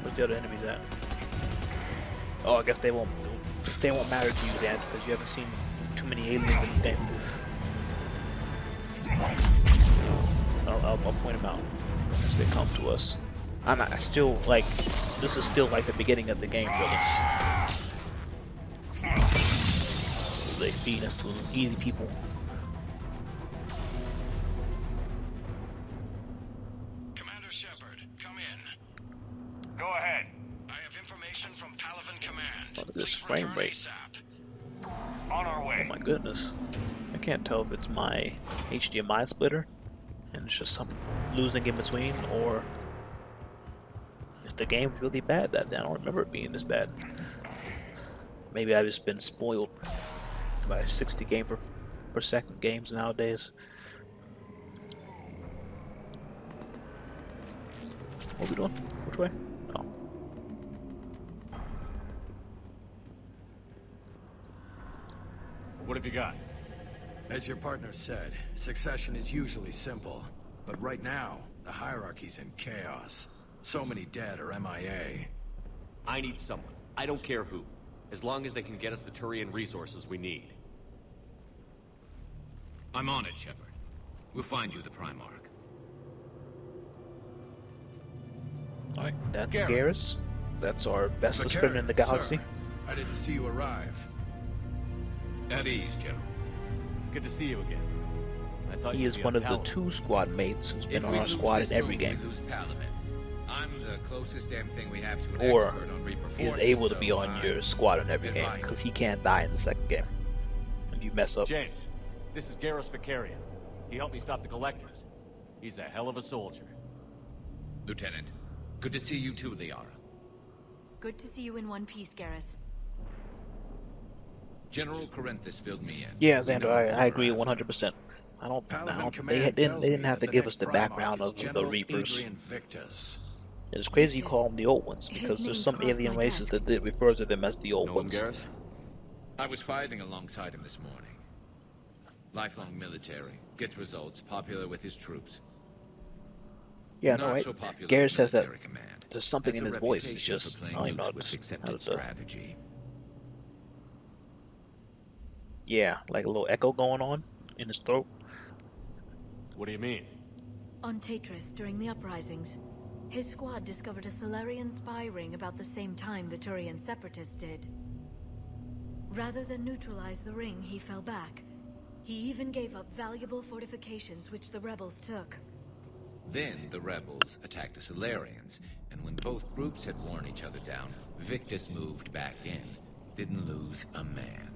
Speaker 1: where the other enemies at. Oh, I guess they won't matter to you, Dan, because you haven't seen too many aliens in this game. I'll point them out as they come to us. I still like, this is still like the beginning of the game, really. So they feed us to easy people.
Speaker 9: Commander Shepard, come in.
Speaker 5: Go ahead.
Speaker 9: I have information from PALAVEN Command.
Speaker 1: What is this
Speaker 9: Please
Speaker 1: frame
Speaker 9: return
Speaker 1: rate?
Speaker 9: ASAP.
Speaker 5: On our way.
Speaker 1: Oh my goodness. I can't tell if it's my HDMI splitter and it's just something losing in between, or if the game's really bad that day. I don't remember it being this bad. Maybe I've just been spoiled by 60 game per second games nowadays. What are we doing? Which way? Oh.
Speaker 3: What have you got?
Speaker 9: As your partner said, succession is usually simple. But right now, the hierarchy's in chaos. So many dead or MIA.
Speaker 3: I need someone. I don't care who. As long as they can get us the Turian resources we need.
Speaker 11: I'm on it, Shepard. We'll find you the Primarch.
Speaker 1: Alright, that's Garrus. That's our bestest friend in the galaxy.
Speaker 9: Sir, I didn't see you arrive.
Speaker 11: At ease, General.
Speaker 3: Good to see you again. I thought
Speaker 1: He
Speaker 3: you'd
Speaker 1: is
Speaker 3: be
Speaker 1: one
Speaker 3: on
Speaker 1: of the
Speaker 3: PALAVEN.
Speaker 1: 2 squad mates who's been
Speaker 11: If
Speaker 1: on
Speaker 11: we
Speaker 1: our
Speaker 11: lose
Speaker 1: squad
Speaker 11: this
Speaker 1: in every
Speaker 11: move,
Speaker 1: game.
Speaker 11: we lose PALAVEN. I'm the closest damn thing we have to an
Speaker 1: Or
Speaker 11: expert on Reaper
Speaker 1: is
Speaker 11: forces,
Speaker 1: able to
Speaker 11: so
Speaker 1: be on your squad in every game,
Speaker 11: advise.
Speaker 1: because he can't die in the second game. If you mess up.
Speaker 3: James, this is Garrus Vicarian. He helped me stop the Collectors. He's a hell of a soldier.
Speaker 11: Lieutenant, good to see you too, Liara.
Speaker 10: Good to see you in one piece, Garrus.
Speaker 11: General Corinthus filled me in.
Speaker 1: Yeah,
Speaker 11: We
Speaker 1: Xander,
Speaker 11: know
Speaker 1: I
Speaker 11: you're
Speaker 1: agree
Speaker 11: after.
Speaker 1: 100%. I don't they
Speaker 9: Command
Speaker 1: didn't
Speaker 9: tells me
Speaker 1: have to
Speaker 9: that
Speaker 1: give
Speaker 9: the
Speaker 1: us the
Speaker 9: next
Speaker 1: background
Speaker 9: Primarch
Speaker 1: of
Speaker 9: is
Speaker 1: the
Speaker 9: General
Speaker 1: Reapers.
Speaker 9: Adrian Victus.
Speaker 1: It's crazy you
Speaker 10: Victus.
Speaker 1: call them the old ones,
Speaker 10: His
Speaker 1: because there's
Speaker 10: name's
Speaker 1: some
Speaker 10: crossed
Speaker 1: alien
Speaker 10: my
Speaker 1: races
Speaker 10: desk.
Speaker 1: that refer to them as the old
Speaker 3: Know him,
Speaker 1: ones.
Speaker 3: Garrus?
Speaker 11: I was fighting alongside him this morning. Lifelong military, gets results, popular with his troops.
Speaker 1: Yeah,
Speaker 11: Not
Speaker 1: no, right?
Speaker 11: so popular
Speaker 1: Garrus
Speaker 11: with
Speaker 1: says that
Speaker 11: military command.
Speaker 1: there's something
Speaker 11: Has
Speaker 1: in
Speaker 11: a
Speaker 1: his voice. It's
Speaker 11: reputation for
Speaker 1: just, I
Speaker 11: playing
Speaker 1: don't even know
Speaker 11: loose
Speaker 1: how
Speaker 11: with
Speaker 1: to,
Speaker 11: accepted strategy.
Speaker 1: yeah, like a little echo going on in his throat.
Speaker 3: What do you mean?
Speaker 10: On Tatris, during the uprisings, his squad discovered a Solarian spy ring about the same time the Turian separatists did. Rather than neutralize the ring, he fell back. He even gave up valuable fortifications which the rebels took.
Speaker 11: Then the rebels attacked the Solarians, and when both groups had worn each other down, Victus moved back in. Didn't lose a man.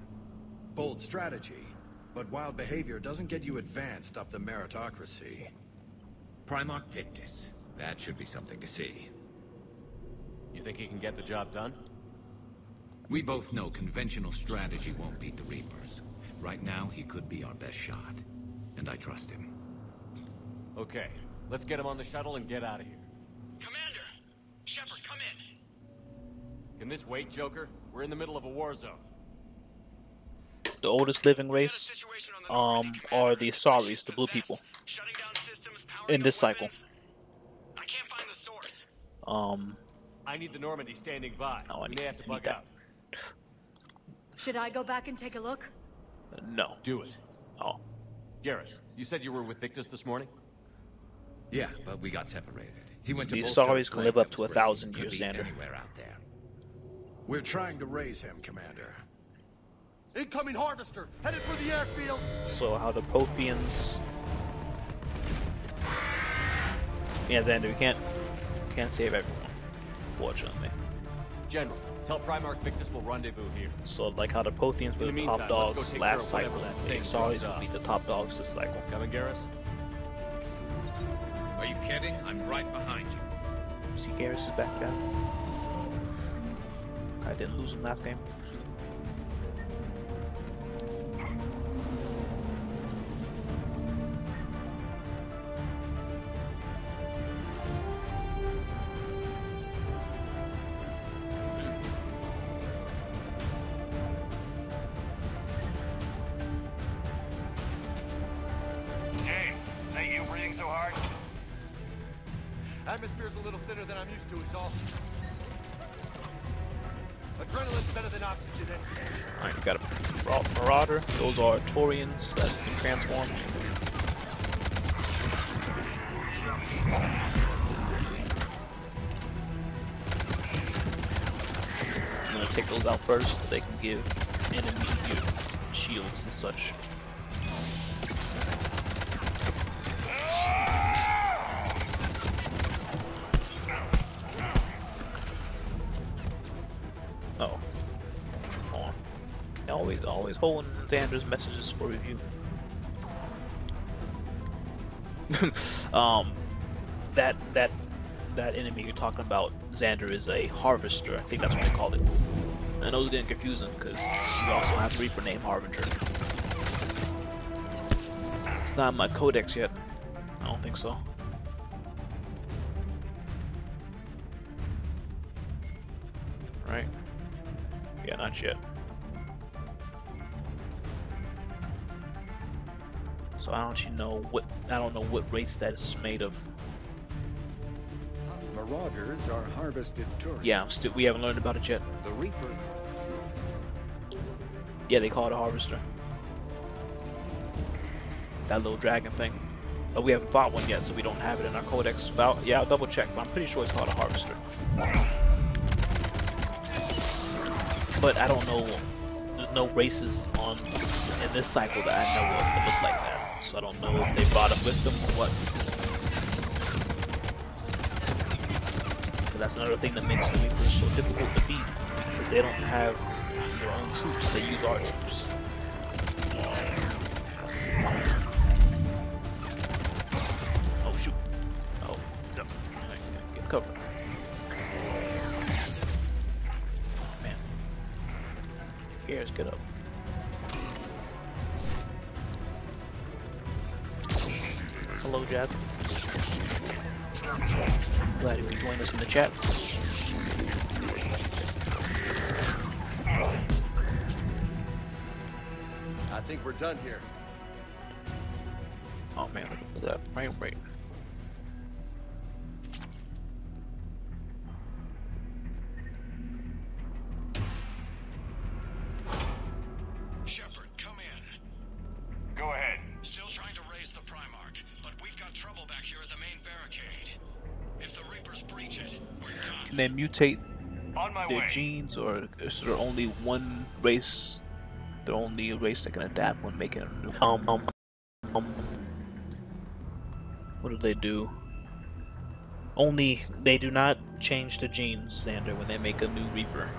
Speaker 9: Bold strategy, but wild behavior doesn't get you advanced up the meritocracy.
Speaker 11: Primarch Victus. That should be something to see.
Speaker 3: You think he can get the job done?
Speaker 11: We both know conventional strategy won't beat the Reapers. Right now, he could be our best shot. And I trust him.
Speaker 3: Okay, let's get him on the shuttle and get out of here.
Speaker 9: Commander! Shepard, come in!
Speaker 3: Can this wait, Joker? We're in the middle of a war zone.
Speaker 1: The oldest living race are the Asaris, the blue people, in this cycle.
Speaker 9: I can't find the source.
Speaker 3: I need the Normandy standing by.
Speaker 1: Oh,
Speaker 3: We may have to bug
Speaker 1: that.
Speaker 3: out.
Speaker 10: Should I go back and take a look?
Speaker 1: No.
Speaker 3: Do it.
Speaker 1: Oh.
Speaker 3: Garrus, you said you were with Victus this morning?
Speaker 11: Yeah, but we got separated. He went to
Speaker 1: The
Speaker 11: bolster a
Speaker 1: Asaris can
Speaker 11: flank
Speaker 1: live up
Speaker 11: that
Speaker 1: to
Speaker 11: was
Speaker 1: 1,000
Speaker 11: breaking.
Speaker 1: years,
Speaker 11: Could be
Speaker 1: Xander.
Speaker 11: anywhere out there.
Speaker 9: We're trying to raise him, Commander.
Speaker 7: Incoming harvester, headed for the airfield.
Speaker 1: So how the Protheans... Yeah, Xander, we can't save everyone, fortunately.
Speaker 3: General, tell Primarch Victus we'll rendezvous here.
Speaker 1: So like how the Protheans were
Speaker 3: In the
Speaker 1: the
Speaker 3: meantime,
Speaker 1: top
Speaker 3: let's go
Speaker 1: dogs
Speaker 3: take care
Speaker 1: last
Speaker 3: of whatever
Speaker 1: cycle,
Speaker 3: that
Speaker 1: the
Speaker 3: thing
Speaker 1: Asaris
Speaker 3: runs
Speaker 1: will
Speaker 3: off.
Speaker 1: be the top dogs this cycle.
Speaker 3: Coming, Garrus?
Speaker 11: Are you kidding? I'm right behind you.
Speaker 1: See Garrus is back, yeah. I didn't lose him last game.
Speaker 5: Hey, is that you breathing so hard?
Speaker 7: Atmosphere's a little thinner than I'm used to, is all. Adrenaline's better than oxygen.
Speaker 1: Alright, we got a Marauder. Those are Taurians that's been transformed. I'm gonna take those out first so they can give enemy shields and such. Oh. Hold on. Always holding Xander's messages for review. That enemy you're talking about, Xander, is a harvester. I think that's what they call it. I know it's getting confusing because you also have Reaper named Harbinger. It's not in my codex yet. I don't think so. Right? Yeah, not yet. So I don't know what race that is made of.
Speaker 6: Marauders are harvested tourists.
Speaker 1: Yeah, we haven't learned about it yet.
Speaker 6: The Reaper.
Speaker 1: Yeah, they call it a harvester. That little dragon thing. But we haven't fought one yet, so we don't have it in our codex. Yeah, I'll double check, but I'm pretty sure it's called a harvester. But I don't know. There's no races in this cycle that I know of that look like that. So I don't know if they brought them with them or what. But that's another thing that makes the Reapers so difficult to beat, because they don't have their own troops. They use our troops. Oh shoot! Oh, no. Get cover. Man, Gears, get up. Hello, Jasmine. Glad you could join us in the chat.
Speaker 7: I think we're done here.
Speaker 1: Oh man, look at that frame rate.
Speaker 9: Shepard, come in.
Speaker 5: Go ahead.
Speaker 9: Still trying to raise the Primarch, but we've got trouble back here at the main barricade. If the Reapers breach it, we're done.
Speaker 1: Can they mutate
Speaker 5: On my
Speaker 1: their
Speaker 5: way.
Speaker 1: genes, or is there only one race? They're only a race that can adapt when making a new. What do they do? Only they do not change the genes, Xander, when they make a new Reaper.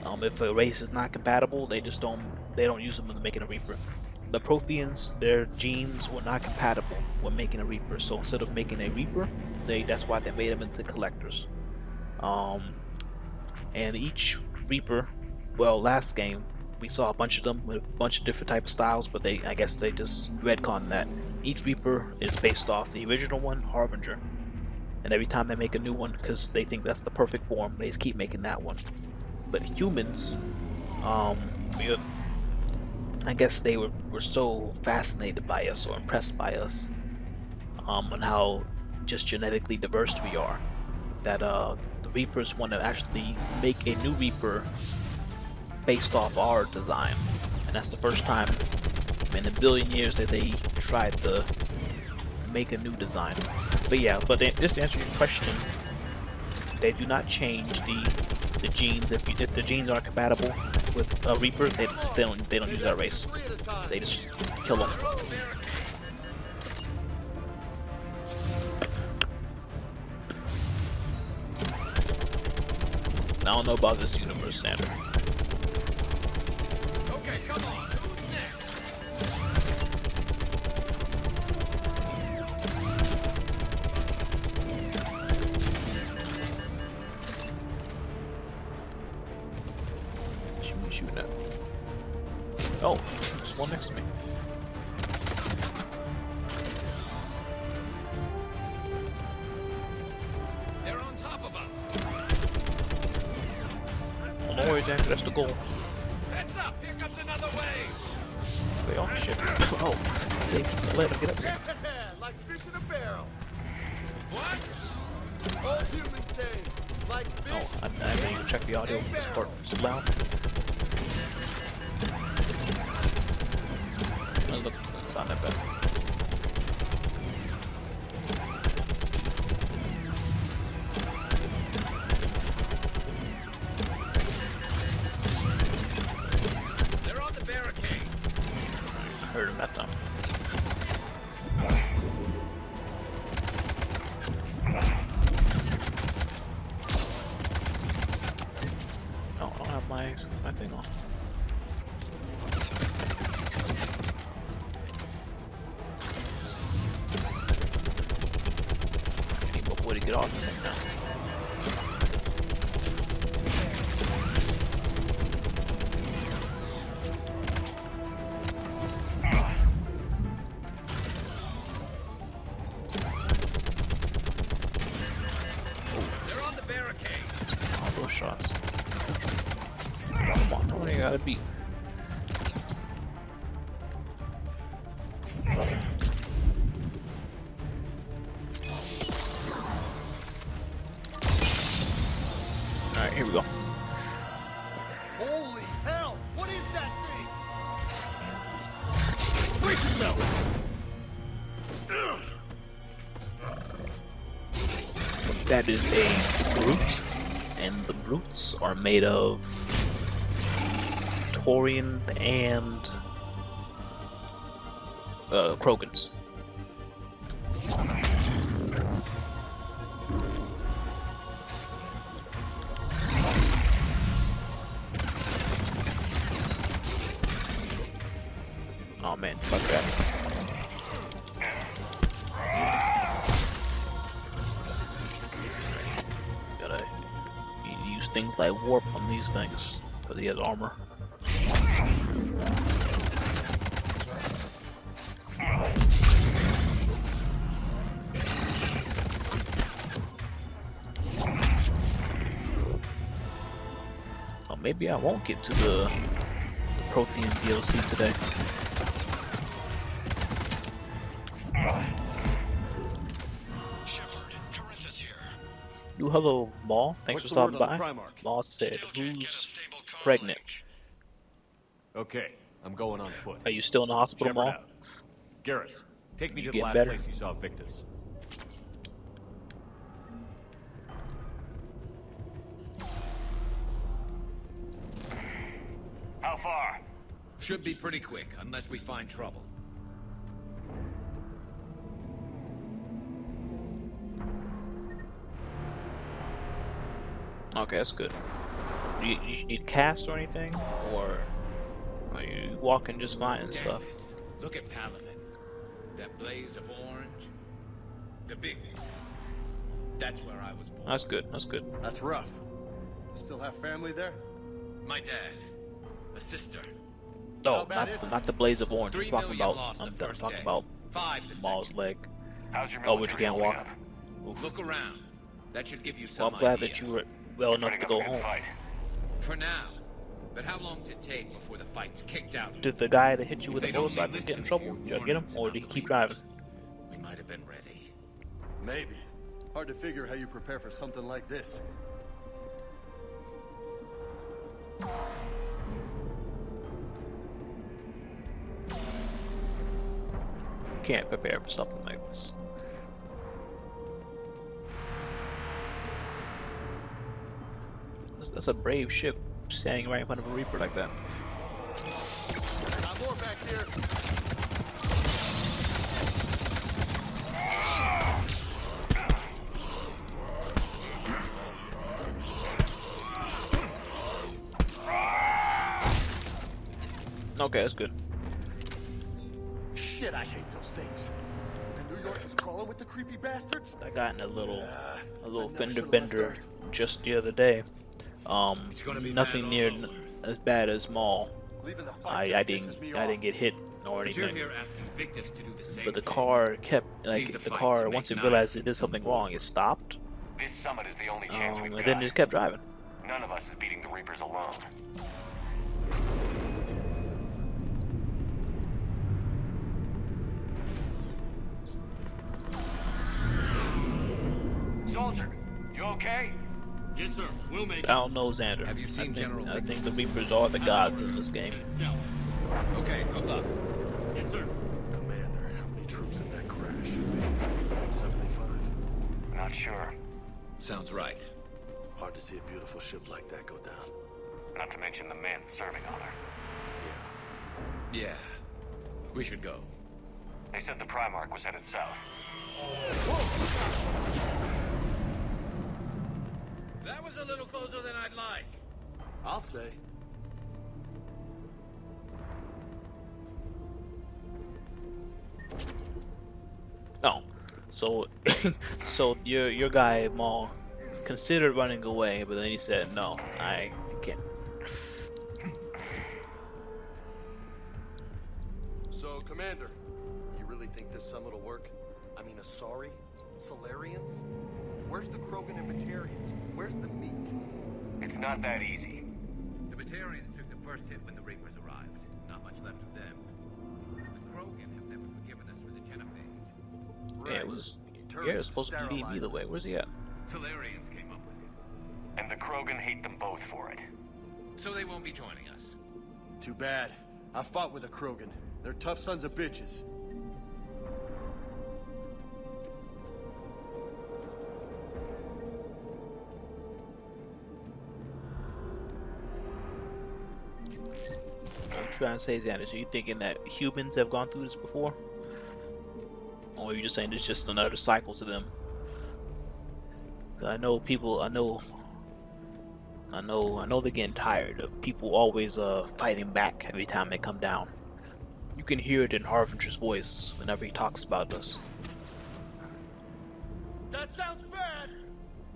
Speaker 1: If a race is not compatible, they just don't use them when making a Reaper. The Protheans, their genes were not compatible when making a Reaper, so instead of making a Reaper, that's why they made them into collectors. And each Reaper, well, last game we saw a bunch of them with a bunch of different type of styles, but I guess they just retconned that. Each Reaper is based off the original one, Harbinger, and every time they make a new one, because they think that's the perfect form, they just keep making that one. But humans, I guess they were so fascinated by us or impressed by us on how just genetically diverse we are, that the Reapers want to actually make a new Reaper based off our design. And that's the first time in a billion years that they tried to make a new design. But yeah, just to answer your question, they do not change the genes. If the genes aren't compatible with a Reaper, they don't use that race. They just kill them. I don't know about this universe standard.
Speaker 8: Okay, come on. Who's next?
Speaker 1: Shooting at. Oh, there's one next to me.
Speaker 8: They're on top of us.
Speaker 1: Oh, no worries, Jack. That's the goal.
Speaker 8: Heads up! Here comes another wave.
Speaker 1: Wait, oh shit. Oh, let him get up here.
Speaker 7: Like fish in a barrel.
Speaker 8: What?
Speaker 7: All humans say, like fish.
Speaker 1: Oh, I didn't even check the audio. This part is loud. Oh, look, it's not that bad.
Speaker 8: They're on the barricade.
Speaker 1: I heard him that time. Oh, I don't have my thing on. I need a way to get off the thing now.
Speaker 8: They're on the barricade.
Speaker 1: All those shots. Come on, nobody gotta beat. Alright, here we go.
Speaker 7: Holy hell! What is that thing?
Speaker 3: Brace yourself!
Speaker 1: That is a brute, and the brutes are made of Torian and Krogans. Oh man, fuck that. Gotta use things like warp on these things, because he has armor. Oh, maybe I won't get to the Prothean DLC today. Yo, hello, Maul. Thanks
Speaker 3: What's
Speaker 1: for
Speaker 3: the
Speaker 1: stopping
Speaker 3: word on
Speaker 1: by.
Speaker 3: the Primarch?
Speaker 1: Maul said, who's pregnant?
Speaker 3: Okay, I'm going on foot.
Speaker 1: Are you still in the hospital,
Speaker 3: Shepard
Speaker 1: Maul?
Speaker 3: out. Garrus, take me
Speaker 1: You
Speaker 3: to the
Speaker 1: getting
Speaker 3: last
Speaker 1: better?
Speaker 3: place you saw Victus.
Speaker 5: How far?
Speaker 11: Should be pretty quick, unless we find trouble.
Speaker 1: Okay, that's good. You need cast or anything? Or are you walking just fine and stuff?
Speaker 11: Look at PALAVEN. That blaze of orange. The big one. That's where I was born.
Speaker 1: That's good, that's good.
Speaker 7: That's rough. Still have family there?
Speaker 11: My dad. A sister.
Speaker 1: Oh,
Speaker 7: bad is it?
Speaker 1: not the blaze of orange.
Speaker 11: 3
Speaker 1: I'm talking
Speaker 11: million
Speaker 1: about,
Speaker 11: lost
Speaker 1: I'm
Speaker 11: the first
Speaker 1: talking
Speaker 11: day.
Speaker 1: about
Speaker 11: 5 the
Speaker 1: Maul's
Speaker 11: second.
Speaker 1: leg.
Speaker 5: How's your
Speaker 1: Oh, but you
Speaker 5: military
Speaker 1: can't
Speaker 5: holding
Speaker 1: walk.
Speaker 5: up?
Speaker 1: Oof.
Speaker 11: Look around. That should give you
Speaker 1: Well,
Speaker 11: some
Speaker 1: I'm glad
Speaker 11: idea.
Speaker 1: that you were well enough to
Speaker 5: Putting
Speaker 1: go
Speaker 5: up a good
Speaker 1: home.
Speaker 5: fight.
Speaker 11: For now. But how long did it take before the fight's kicked out?
Speaker 1: Did the guy that hit you
Speaker 11: If
Speaker 1: with the
Speaker 11: they'd only
Speaker 1: motorcycle get in
Speaker 11: listened to
Speaker 1: trouble?
Speaker 11: your
Speaker 1: Did you get him?
Speaker 11: warnings
Speaker 1: Or
Speaker 11: about
Speaker 1: did he
Speaker 11: the
Speaker 1: keep
Speaker 11: Reapers,
Speaker 1: driving?
Speaker 11: We might have been ready.
Speaker 7: Maybe. Hard to figure how you prepare for something like this.
Speaker 1: Can't prepare for something like this. That's a brave ship standing right in front of a Reaper like that.
Speaker 7: Got more back here.
Speaker 1: Okay, that's good.
Speaker 7: Shit, I hate those things. And New York is crawling with the creepy bastards.
Speaker 1: I got in a little
Speaker 7: never
Speaker 1: fender
Speaker 7: should've
Speaker 1: bender
Speaker 7: left Earth.
Speaker 1: just the other day.
Speaker 8: It's gonna be
Speaker 1: Nothing
Speaker 8: bad all
Speaker 1: near
Speaker 8: over.
Speaker 1: as bad as Maul.
Speaker 7: Leaving the
Speaker 1: I
Speaker 7: fight just pisses me off.
Speaker 1: didn't get hit or
Speaker 8: But you're
Speaker 1: anything.
Speaker 8: here asking Victus to do the same
Speaker 1: But the
Speaker 8: thing.
Speaker 1: car kept
Speaker 8: Leave
Speaker 1: the
Speaker 8: fight
Speaker 1: car
Speaker 8: to
Speaker 1: once
Speaker 8: make
Speaker 1: it realized
Speaker 8: nice
Speaker 1: it did something wrong, it stopped.
Speaker 5: This summit is the only chance we've
Speaker 1: And
Speaker 5: got.
Speaker 1: then it just kept driving.
Speaker 5: None of us is beating the Reapers alone. Soldier, you okay?
Speaker 8: Yes, sir. We'll make
Speaker 1: I don't know, Xander.
Speaker 11: Have you seen General
Speaker 1: I think
Speaker 11: Victus?
Speaker 1: the Reapers are the gods in this game.
Speaker 8: itself.
Speaker 11: Okay, good luck.
Speaker 8: Yes, sir.
Speaker 7: Commander, how many troops in that crash? 75.
Speaker 5: Not sure.
Speaker 11: Sounds right.
Speaker 7: Hard to see a beautiful ship like that go down.
Speaker 5: Not to mention the men serving on her.
Speaker 11: Yeah. We should go.
Speaker 5: They said the Primarch was headed south.
Speaker 8: That was a little closer than I'd like.
Speaker 7: I'll say.
Speaker 1: Oh, so so your guy Maul considered running away, but then he said, "No, I can't."
Speaker 7: So, Commander, you really think this summit will work? I mean, Asari? Solarians? Where's the Krogan and Batarians? Where's the meat?
Speaker 5: It's not that easy.
Speaker 8: The Batarians took the first hit when the Reapers arrived. Not much left of them. The Krogan have never forgiven us for the genophage.
Speaker 1: Yeah, it was. Yeah, it was supposed to leave either way. Where's he at?
Speaker 8: Solarians came up with it.
Speaker 5: And the Krogan hate them both for it.
Speaker 8: So they won't be joining us.
Speaker 7: Too bad. I fought with a Krogan. They're tough sons of bitches.
Speaker 1: I'm trying to say, Xander, so you thinking that humans have gone through this before? Or are you just saying it's just another cycle to them? 'Cause I know people, I know they're getting tired of people always fighting back every time they come down. You can hear it in Harvinger's voice whenever he talks about this.
Speaker 7: That sounds bad!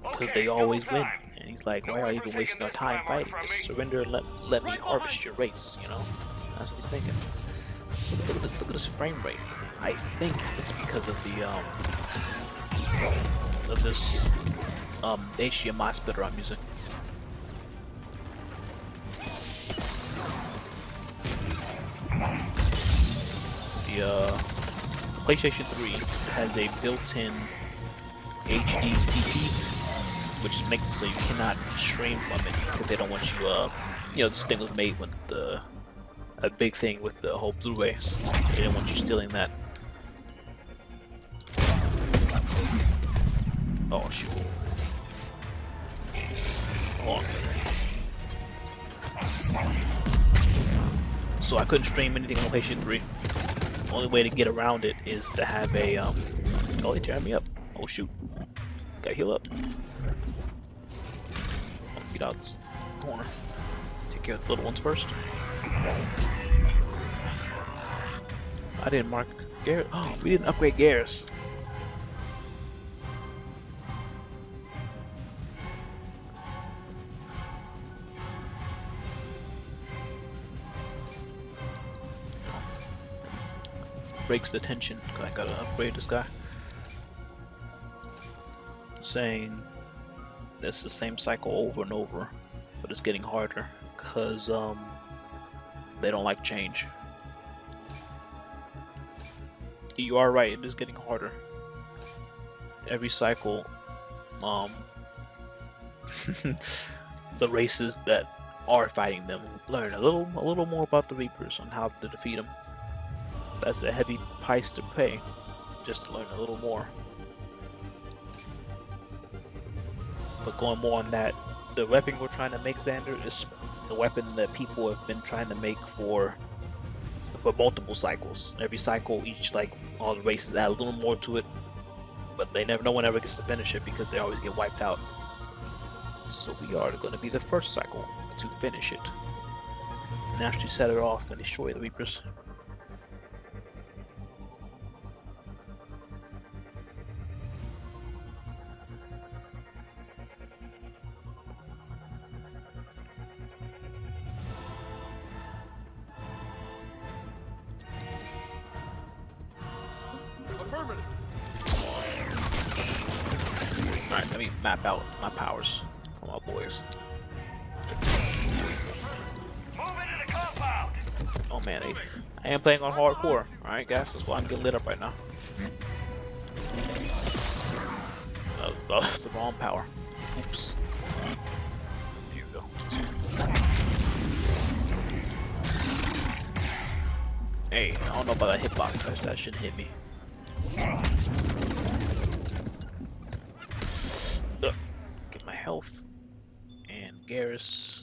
Speaker 1: Because they always win. And he's like, why are you even wasting our time fighting? Just surrender and let me harvest your race, you know? That's what he's thinking. Look at this frame rate. I think it's because of the this HDMI splitter I'm using. The PlayStation 3 has a built-in HD CP, which makes it so you cannot stream from it because they don't want you. You know, this thing was made with a big thing with the whole Blu-rays. They didn't want you stealing that. Oh shoot! Hold on. So I couldn't stream anything on PlayStation 3. The only way to get around it is to have a oh, they tearing me up. Oh shoot! Gotta heal up. Get out this corner. Take care of the little ones first. I didn't mark Garrus. Oh, we didn't upgrade Garrus. Breaks the tension. I gotta upgrade this guy. Saying it's the same cycle over and over, but it's getting harder because they don't like change. You are right, it is getting harder. Every cycle, the races that are fighting them learn a little more about the Reapers on how to defeat them. That's a heavy price to pay, just to learn a little more. But going more on that, the weapon we're trying to make, Xander, is the weapon that people have been trying to make for multiple cycles. Every cycle, all the races add a little more to it, but no one ever gets to finish it because they always get wiped out. So we are going to be the first cycle to finish it. and actually set it off and destroy the Reapers.
Speaker 7: Affirmative.
Speaker 1: Alright, let me map out my powers for my boys. Oh man, I am playing on hardcore. Alright guys, that's why I'm getting lit up right now. That's the wrong power. Oops. There you go. Hey, I don't know about that hitbox, that shouldn't hit me. Get my health and Garrus.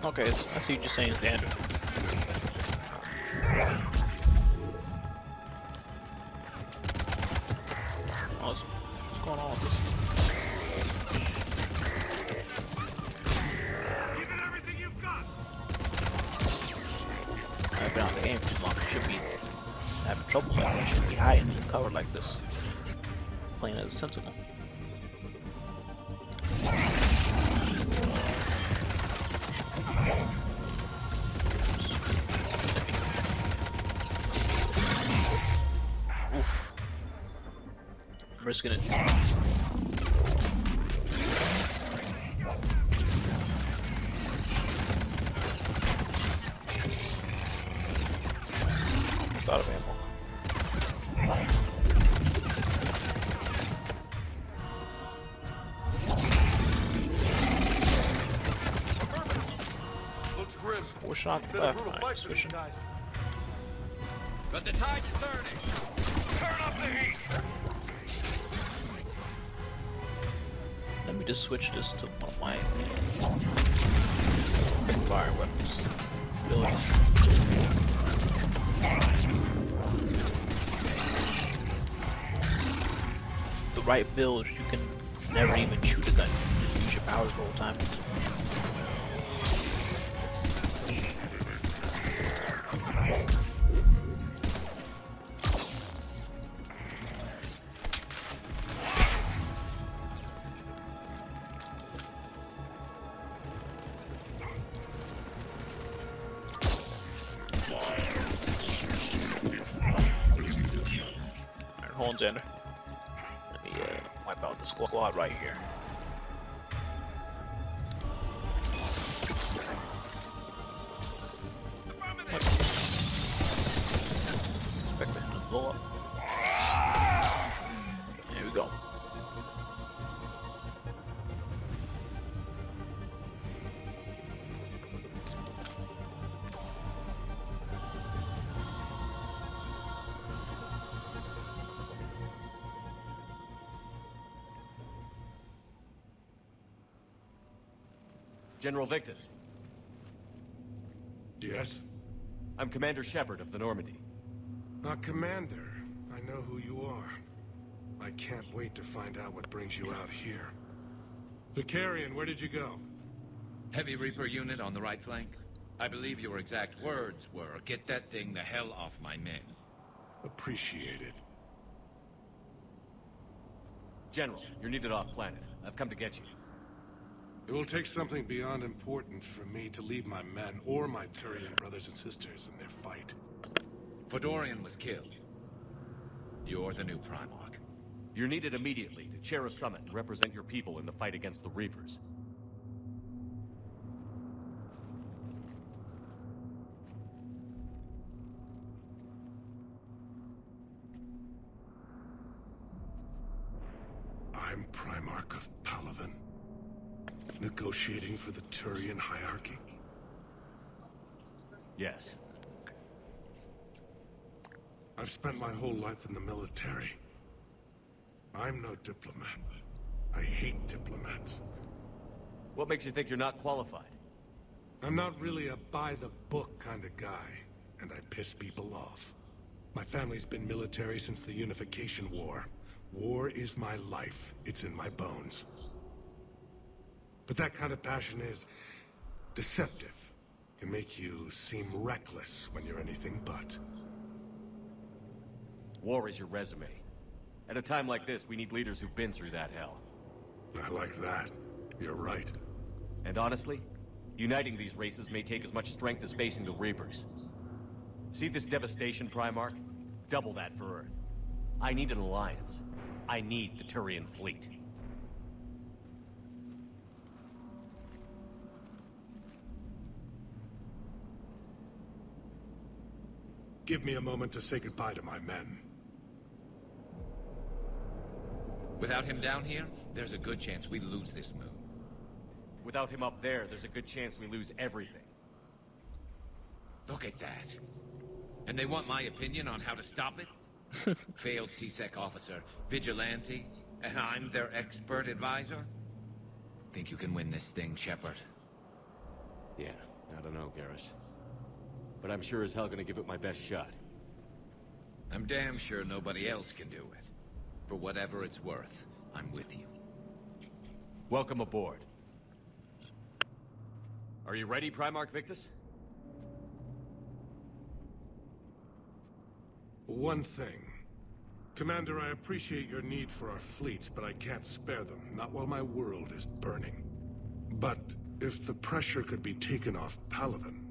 Speaker 1: Okay, I see what you're saying, Xander. What's going on with this?
Speaker 5: Give it everything you've got.
Speaker 1: I've been on the game too long. I should be having trouble like that. I should be hiding in cover like this. Playing as a sentinel. Oof. I'm risking it. Out of ammo.
Speaker 7: Looks grim.
Speaker 1: 4 shots
Speaker 7: Been a
Speaker 1: left.
Speaker 7: brutal
Speaker 1: Alright,
Speaker 7: fight for these
Speaker 1: switching.
Speaker 7: guys.
Speaker 8: But the tide's turning. Turn up the heat.
Speaker 1: Let me just switch this to one of my quick fire weapons. Ability. The right build, you can never even shoot a gun. Just use your powers the whole time. Alright, hold on, Xander. Let me wipe out the squad right here. Expect him to blow up. There we go.
Speaker 3: General Victus.
Speaker 9: Yes?
Speaker 3: I'm Commander Shepard of the Normandy.
Speaker 9: Commander. I know who you are. I can't wait to find out what brings you out here. Vicarian, where did you go?
Speaker 11: Heavy Reaper unit on the right flank. I believe your exact words were, "Get that thing the hell off my men."
Speaker 9: Appreciate it.
Speaker 3: General, you're needed off planet. I've come to get you.
Speaker 9: It will take something beyond important for me to leave my men or my Turian brothers and sisters in their fight.
Speaker 11: Fedorian was killed. You're the new Primarch.
Speaker 3: You're needed immediately to chair a summit and represent your people in the fight against the Reapers.
Speaker 9: I'm Primarch of PALAVEN. Negotiating for the Turian hierarchy?
Speaker 3: Yes.
Speaker 9: I've spent my whole life in the military. I'm no diplomat. I hate diplomats.
Speaker 3: What makes you think you're not qualified?
Speaker 12: I'm not really a by-the-book kind of guy, and I piss people off. My family's been military since the Unification War. War is my life. It's in my bones. But that kind of passion is deceptive. Can make you seem reckless when you're anything but.
Speaker 3: War is your resume. At a time like this, we need leaders who've been through that hell.
Speaker 12: I like that. You're right.
Speaker 3: And honestly, uniting these races may take as much strength as facing the Reapers. See this devastation, Primarch? Double that for Earth. I need an alliance. I need the Turian fleet.
Speaker 12: Give me a moment to say goodbye to my men.
Speaker 11: Without him down here, there's a good chance we lose this move.
Speaker 3: Without him up there, there's a good chance we lose everything.
Speaker 11: Look at that. And they want my opinion on how to stop it? Failed CSEC officer, vigilante, and I'm their expert advisor? Think you can win this thing, Shepard?
Speaker 3: Yeah, I don't know, Garrus. But I'm sure as hell gonna give it my best shot.
Speaker 11: I'm damn sure nobody else can do it. For whatever it's worth, I'm with you.
Speaker 3: Welcome aboard. Are you ready, Primarch Victus?
Speaker 12: One thing. Commander, I appreciate your need for our fleets, but I can't spare them, not while my world is burning. But if the pressure could be taken off PALAVEN...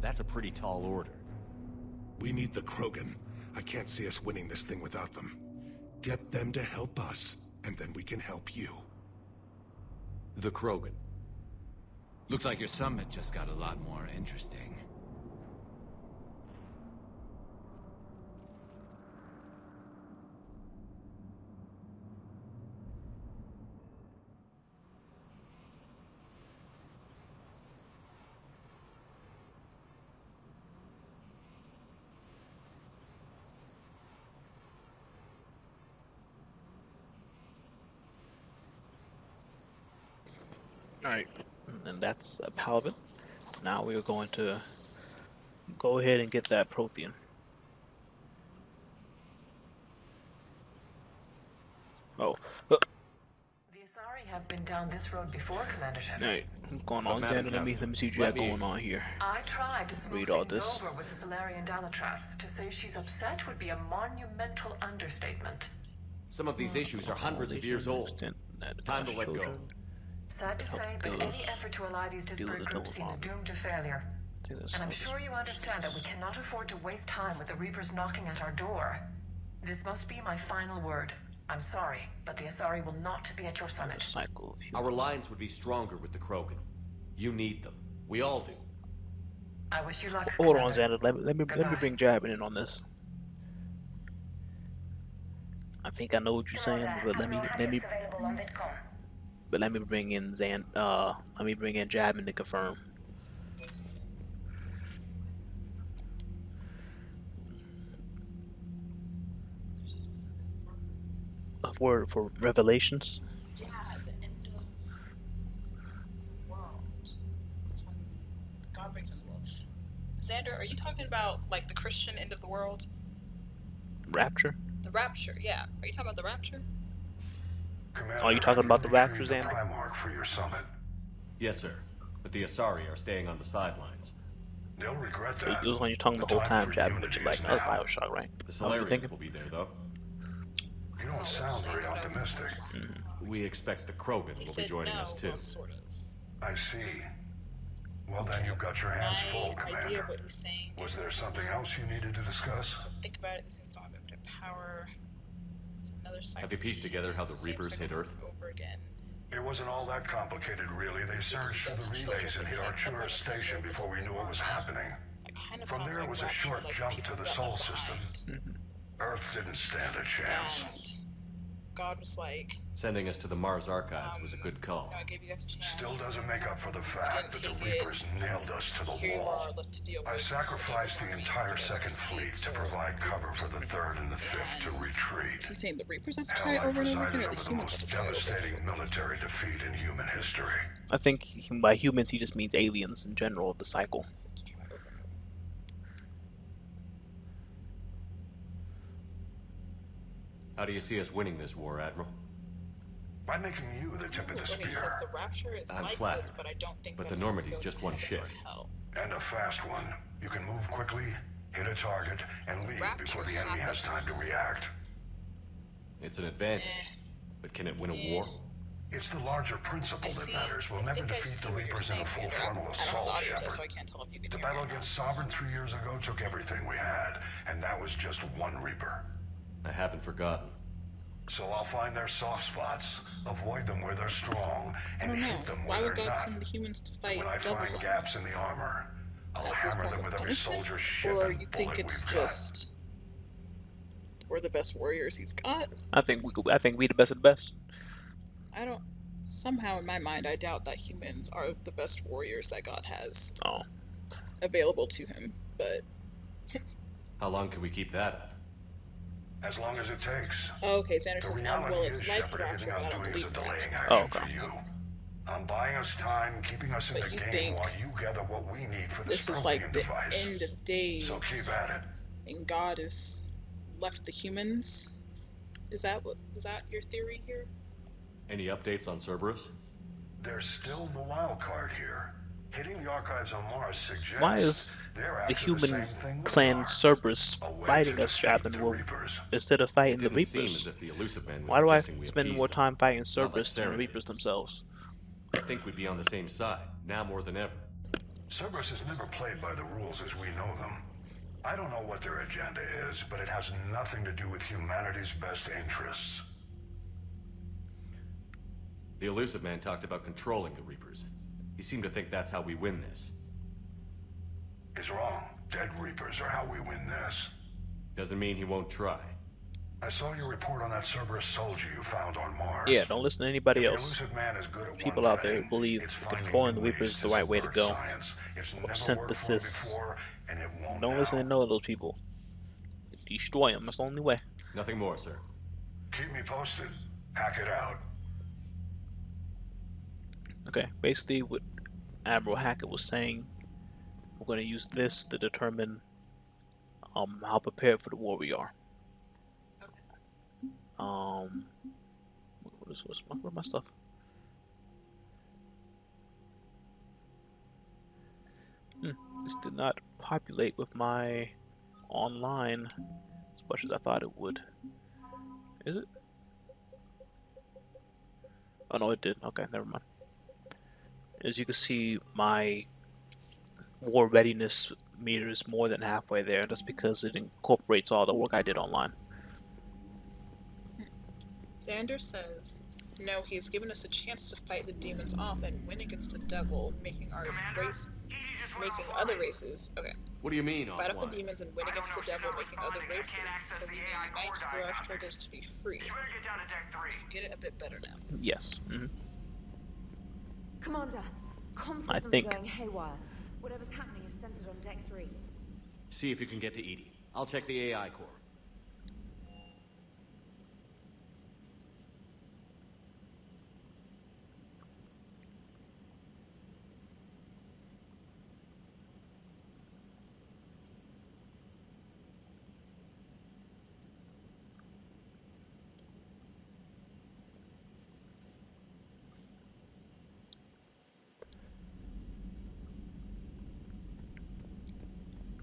Speaker 3: That's a pretty tall order.
Speaker 12: We need the Krogan. I can't see us winning this thing without them. Get them to help us, and then we can help you.
Speaker 3: The Krogan.
Speaker 11: Looks like your summit just got a lot more interesting.
Speaker 1: Alright, and that's a PALAVEN. Now we are going to go ahead and get that PROTHEAN. Oh.
Speaker 13: The Asari have been down this road before, Commander Shepard.
Speaker 1: Alright, what's going on, Xander? Let me see what you got going on here.
Speaker 13: I tried to smooth
Speaker 1: Read all
Speaker 13: things
Speaker 1: this.
Speaker 13: over with the Solarian Dalatras. To say she's upset would be a monumental understatement.
Speaker 3: Some of these issues are hundreds of years old. Time to let go.
Speaker 13: Sad to say, but any effort to ally these disparate groups seems doomed to failure. And I'm sure you understand that we cannot afford to waste time with the Reapers knocking at our door. This must be my final word. I'm sorry, but the Asari will not be at your summit.
Speaker 3: Our alliance would be stronger with the Krogan. You need them. We all do.
Speaker 13: I wish you luck.
Speaker 1: Hold on, Xander. Let me bring Jasmine in on this. I think I know what you're saying, but let me bring in Jasmine to confirm. A word for revelations.
Speaker 14: Yeah, the end of the world. That's when God brings in the world. Xander, are you talking about like the Christian end of the world?
Speaker 1: Rapture?
Speaker 14: The rapture, yeah. Are you talking about the rapture?
Speaker 1: Commander, are you talking about the rapture, Xander?
Speaker 12: Primarch for your summit.
Speaker 3: Yes, sir. But the Asari are staying on the sidelines.
Speaker 12: They'll regret that.
Speaker 1: It was on your tongue the whole time, Jasmine, but you're like, oh, BioShock, right?
Speaker 3: The Solarians will be there, though.
Speaker 12: You don't sound very optimistic.
Speaker 3: We expect the Krogan will be joining us, too.
Speaker 14: Well, sort of.
Speaker 12: I see. Well, then you've got your hands full,
Speaker 14: My idea
Speaker 12: Commander.
Speaker 14: of what he's saying.
Speaker 12: Was there something else you needed to discuss?
Speaker 14: So think about it. These things don't have infinite power. Another cycle.
Speaker 3: Have you pieced together how the Reapers hit Earth?
Speaker 14: Over again.
Speaker 12: It wasn't all that complicated, really. They surged through the relays and hit our tourist station before we knew what was happening. From there, it was a short jump to the Sol system. Earth didn't stand a chance.
Speaker 14: God was like,
Speaker 3: Sending us to the Mars Archives was a good call.
Speaker 14: I gave you guys a chance.
Speaker 12: Still doesn't make up for the fact that the Reapers nailed us to the wall. I sacrificed the entire Second Fleet to provide cover for the Third and the Fifth to retreat.
Speaker 14: Is he saying the Reapers have to try over and over again, or the humans have to try over?
Speaker 12: Devastating military defeat in human history.
Speaker 1: I think by humans he just means aliens in general, the cycle.
Speaker 3: How do you see us winning this war, Admiral?
Speaker 12: By making you the tip of the spear.
Speaker 14: The Rapture is
Speaker 3: I'm
Speaker 14: like
Speaker 3: flattered,
Speaker 14: this, but I don't think
Speaker 3: but the
Speaker 14: that's
Speaker 3: Normandy's just one ship.
Speaker 12: And a fast one. You can move quickly, hit a target, and leave before the enemy has time to react.
Speaker 3: It's an advantage, but can it win a war?
Speaker 12: It's the larger principle that matters. We'll never defeat the Reapers in a full frontal assault, Shepard. The battle against Sovereign 3 years ago took everything we had, and that was just one Reaper.
Speaker 3: I haven't forgotten.
Speaker 12: So I'll find their soft spots, avoid them where they're strong, and hit them where they're not.
Speaker 14: Why would God send the humans to fight
Speaker 12: when I
Speaker 14: doubles
Speaker 12: find
Speaker 14: on
Speaker 12: gaps in the armor, I'll
Speaker 14: That's his
Speaker 12: hammer
Speaker 14: form
Speaker 12: them
Speaker 14: of
Speaker 12: with every
Speaker 14: punishment?
Speaker 12: soldier ship
Speaker 14: Or
Speaker 12: and
Speaker 14: you think it's
Speaker 12: bullet we've
Speaker 14: just we're the best warriors he's got?
Speaker 1: I think we the best of the best.
Speaker 14: I don't. Somehow in my mind, I doubt that humans are the best warriors that God has available to him. But
Speaker 3: how long can we keep that up?
Speaker 12: As long as it takes.
Speaker 14: Oh, okay, Xander says, well, it's like Rapture, but I don't believe that.
Speaker 12: Oh, okay. I'm buying us time, keeping us in
Speaker 14: But
Speaker 12: the
Speaker 14: you
Speaker 12: game
Speaker 14: think
Speaker 12: while you gather what we need for
Speaker 14: this is like the end of days.
Speaker 12: So keep at it.
Speaker 14: And God has left the humans. Is that your theory here?
Speaker 3: Any updates on Cerberus?
Speaker 12: There's still the wild card here. Hitting the archives on Mars suggests
Speaker 1: why is the human clan Cerberus fighting us, Jasmine, instead of fighting the Reapers? Why do I spend more time fighting Cerberus than the Reapers themselves?
Speaker 3: I think we'd be on the same side, now more than ever.
Speaker 12: Cerberus has never played by the rules as we know them. I don't know what their agenda is, but it has nothing to do with humanity's best interests.
Speaker 3: The Elusive Man talked about controlling the Reapers. He seemed to think that's how we win this.
Speaker 12: He's wrong. Dead Reapers are how we win this.
Speaker 3: Doesn't mean he won't try.
Speaker 12: I saw your report on that Cerberus soldier you found on Mars.
Speaker 1: Yeah, don't listen to anybody else. People out there who believe controlling the Reapers is the right way to go. Or synthesis. Don't listen to none of those people. Destroy them. That's the only way.
Speaker 3: Nothing more, sir.
Speaker 12: Keep me posted. Hack it out.
Speaker 1: Okay, basically what Admiral Hackett was saying, we're going to use this to determine how prepared for the war we are. What's my stuff? This did not populate with my online as much as I thought it would. Is it? Oh no, it did. Okay, never mind. As you can see, my war readiness meter is more than halfway there. That's because it incorporates all the work I did online.
Speaker 14: Xander says, no, he's given us a chance to fight the demons off and win against the devil, making other races. Okay.
Speaker 3: What do you mean,
Speaker 14: fight off the demons and win against the devil, making other races, so we may unite through our struggles to be free. Do you get it a bit better now?
Speaker 1: Yes.
Speaker 15: Commander, comm
Speaker 1: I
Speaker 15: systems
Speaker 1: think.
Speaker 15: are going haywire. Whatever's happening is centered on Deck 3.
Speaker 3: See if you can get to Edie. I'll check the AI core.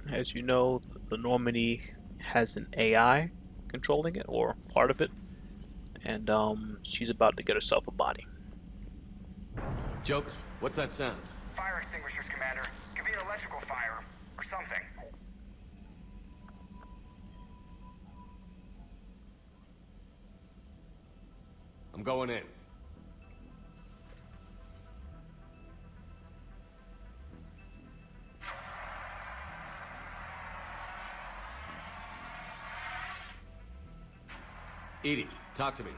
Speaker 1: As you know, the Normandy has an AI controlling it, or part of it, and she's about to get herself a body.
Speaker 3: Joker, what's that sound?
Speaker 5: Fire extinguishers, Commander. Could be an electrical fire, or something.
Speaker 3: I'm going in. Edie, talk to me.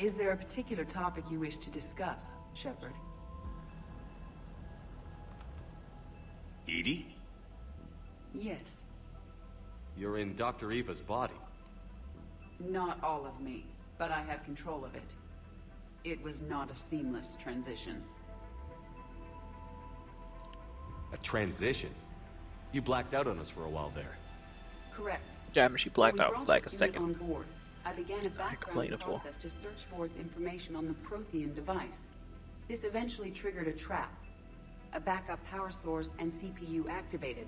Speaker 16: Is there a particular topic you wish to discuss, Shepard?
Speaker 3: Edie?
Speaker 16: Yes.
Speaker 3: You're in Dr. Eva's body.
Speaker 16: Not all of me, but I have control of it. It was not a seamless transition.
Speaker 3: A transition? You blacked out on us for a while there.
Speaker 16: Correct.
Speaker 1: Yeah, I mean, she blacked out for like a
Speaker 16: When we brought this
Speaker 1: second.
Speaker 16: unit on board, I began a background
Speaker 1: complained
Speaker 16: process to search for its information on the Prothean device. This eventually triggered a trap. A backup power source and CPU activated,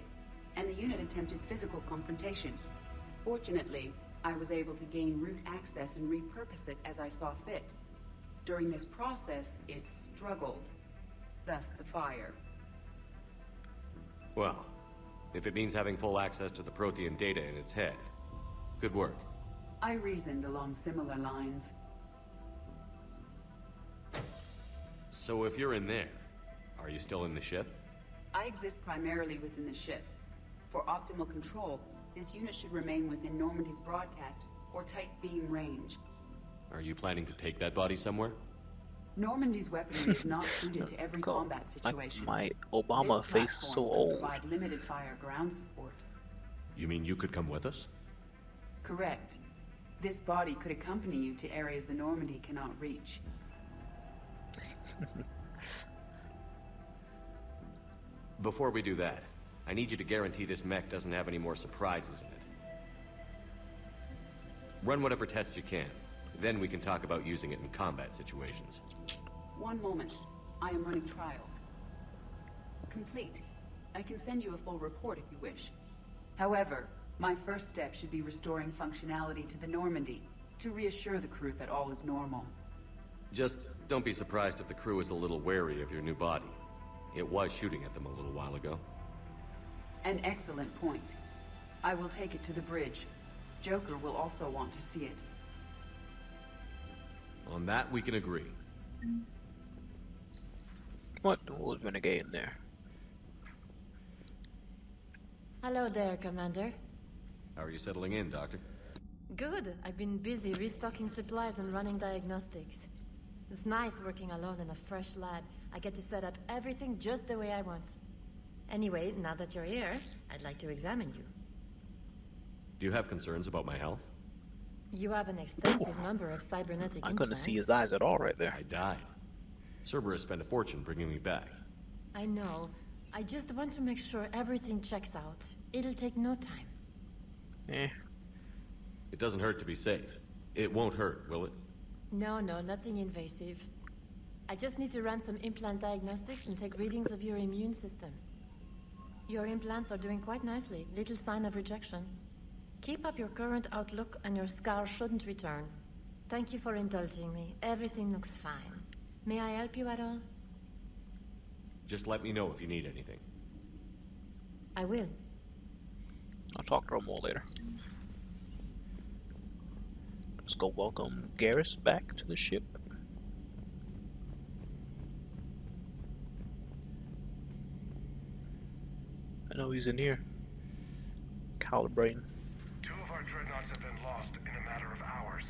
Speaker 16: and the unit attempted physical confrontation. Fortunately, I was able to gain root access and repurpose it as I saw fit. During this process, it struggled. Thus the fire.
Speaker 3: Well, if it means having full access to the Prothean data in its head, good work.
Speaker 16: I reasoned along similar lines.
Speaker 3: So if you're in there, are you still in the ship?
Speaker 16: I exist primarily within the ship. For optimal control, this unit should remain within Normandy's broadcast or tight beam range.
Speaker 3: Are you planning to take that body somewhere?
Speaker 16: Normandy's weaponry is not suited to every combat situation.
Speaker 1: My Obama
Speaker 16: This
Speaker 1: face is so
Speaker 16: platform can
Speaker 1: old.
Speaker 16: provide limited fire ground support.
Speaker 3: You mean you could come with us?
Speaker 16: Correct. This body could accompany you to areas the Normandy cannot reach.
Speaker 3: Before we do that, I need you to guarantee this mech doesn't have any more surprises in it. Run whatever tests you can. Then we can talk about using it in combat situations.
Speaker 16: One moment. I am running trials. Complete. I can send you a full report if you wish. However, my first step should be restoring functionality to the Normandy to reassure the crew that all is normal.
Speaker 3: Just don't be surprised if the crew is a little wary of your new body. It was shooting at them a little while ago.
Speaker 16: An excellent point. I will take it to the bridge. Joker will also want to see it.
Speaker 3: On that, we can agree.
Speaker 1: What was Renegade in there?
Speaker 10: Hello there, Commander.
Speaker 3: How are you settling in, Doctor?
Speaker 10: Good. I've been busy restocking supplies and running diagnostics. It's nice working alone in a fresh lab. I get to set up everything just the way I want. Anyway, now that you're here, I'd like to examine you.
Speaker 3: Do you have concerns about my health?
Speaker 10: You have an extensive number of cybernetic
Speaker 1: I
Speaker 10: implants.
Speaker 1: couldn't see his eyes at all right there.
Speaker 3: I died. Cerberus spent a fortune bringing me back.
Speaker 10: I know. I just want to make sure everything checks out. It'll take no time.
Speaker 3: It doesn't hurt to be safe. It won't hurt, will it?
Speaker 10: No, nothing invasive. I just need to run some implant diagnostics and take readings of your immune system. Your implants are doing quite nicely. Little sign of rejection. Keep up your current outlook and your scar shouldn't return. Thank you for indulging me. Everything looks fine. May I help you at all?
Speaker 3: Just let me know if you need anything.
Speaker 10: I will.
Speaker 1: I'll talk to her more later. Let's go welcome Garrus back to the ship. I know he's in here. Calibrating.
Speaker 12: 2 of our dreadnoughts have been lost in a matter of hours.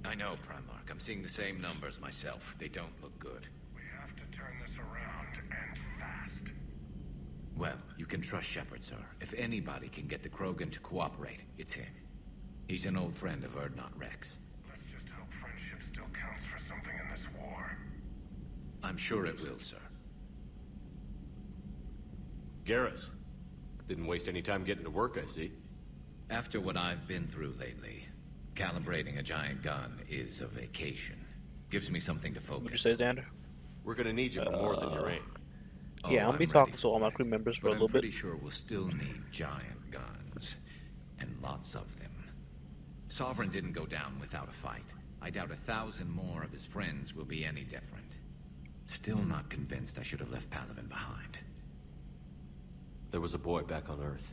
Speaker 11: I know, Primarch. I'm seeing the same numbers myself. They don't look good.
Speaker 12: We have to turn this around, and fast.
Speaker 11: Well, you can trust Shepard, sir. If anybody can get the Krogan to cooperate, it's him. He's an old friend of Urdnot Rex.
Speaker 12: Let's just hope friendship still counts for something in this war.
Speaker 11: I'm sure it will, sir.
Speaker 3: Garrus. Didn't waste any time getting to work, I see.
Speaker 11: After what I've been through lately, calibrating a giant gun is a vacation. Gives me something to focus.
Speaker 1: What did you say, Xander?
Speaker 3: We're gonna need you for more than your aim.
Speaker 1: Yeah, I'll be talking to all my crew members for a little bit.
Speaker 11: I'm pretty sure we'll still need giant guns. And lots of them. Sovereign didn't go down without a fight. I doubt 1,000 more of his friends will be any different. Still not convinced I should have left PALAVEN behind.
Speaker 3: There was a boy back on Earth.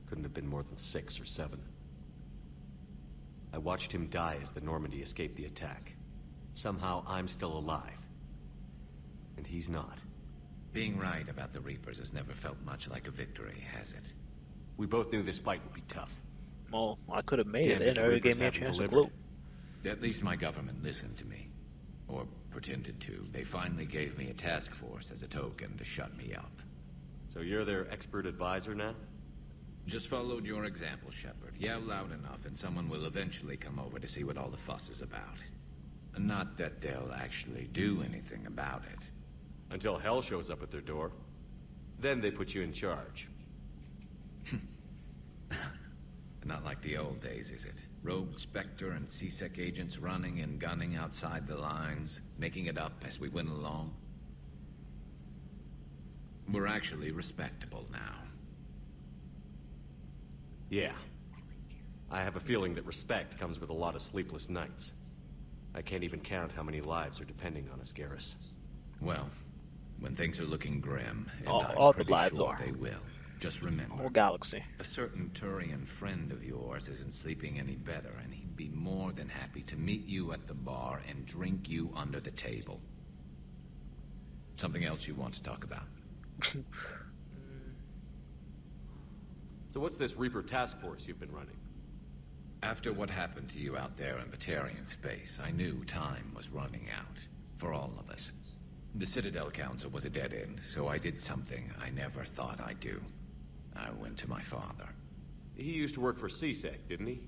Speaker 3: Couldn't have been more than 6 or 7. I watched him die as the Normandy escaped the attack. Somehow I'm still alive. And he's not.
Speaker 11: Being right about the Reapers has never felt much like a victory, has it?
Speaker 3: We both knew this fight would be tough.
Speaker 1: Well, I could have made it,
Speaker 3: Damn,
Speaker 1: and
Speaker 3: the
Speaker 1: it
Speaker 3: Reapers
Speaker 1: gave me a
Speaker 3: haven't
Speaker 1: chance to
Speaker 3: delivered.
Speaker 1: gloat.
Speaker 11: At least my government listened to me. Or pretended to. They finally gave me a task force as a token to shut me up.
Speaker 3: So you're their expert advisor now?
Speaker 11: Just followed your example, Shepard. Yell loud enough and someone will eventually come over to see what all the fuss is about. Not that they'll actually do anything about it.
Speaker 3: Until hell shows up at their door. Then they put you in charge.
Speaker 11: Not like the old days, is it? Rogue Spectre and CSEC agents running and gunning outside the lines, making it up as we went along. We're actually respectable now.
Speaker 3: Yeah. I have a feeling that respect comes with a lot of sleepless nights. I can't even count how many lives are depending on us, Garrus.
Speaker 11: Well, when things are looking grim, and
Speaker 1: all
Speaker 11: I'm
Speaker 1: the
Speaker 11: pretty
Speaker 1: lives
Speaker 11: sure
Speaker 1: are.
Speaker 11: they will. Just remember,
Speaker 1: Whole galaxy.
Speaker 11: a certain Turian friend of yours isn't sleeping any better, and he'd be more than happy to meet you at the bar and drink you under the table. Something else you want to talk about?
Speaker 3: So what's this Reaper task force you've been running?
Speaker 11: After what happened to you out there in Batarian space, I knew time was running out. For all of us. The Citadel Council was a dead end, so I did something I never thought I'd do. I went to my father.
Speaker 3: He used to work for CSEC, didn't he?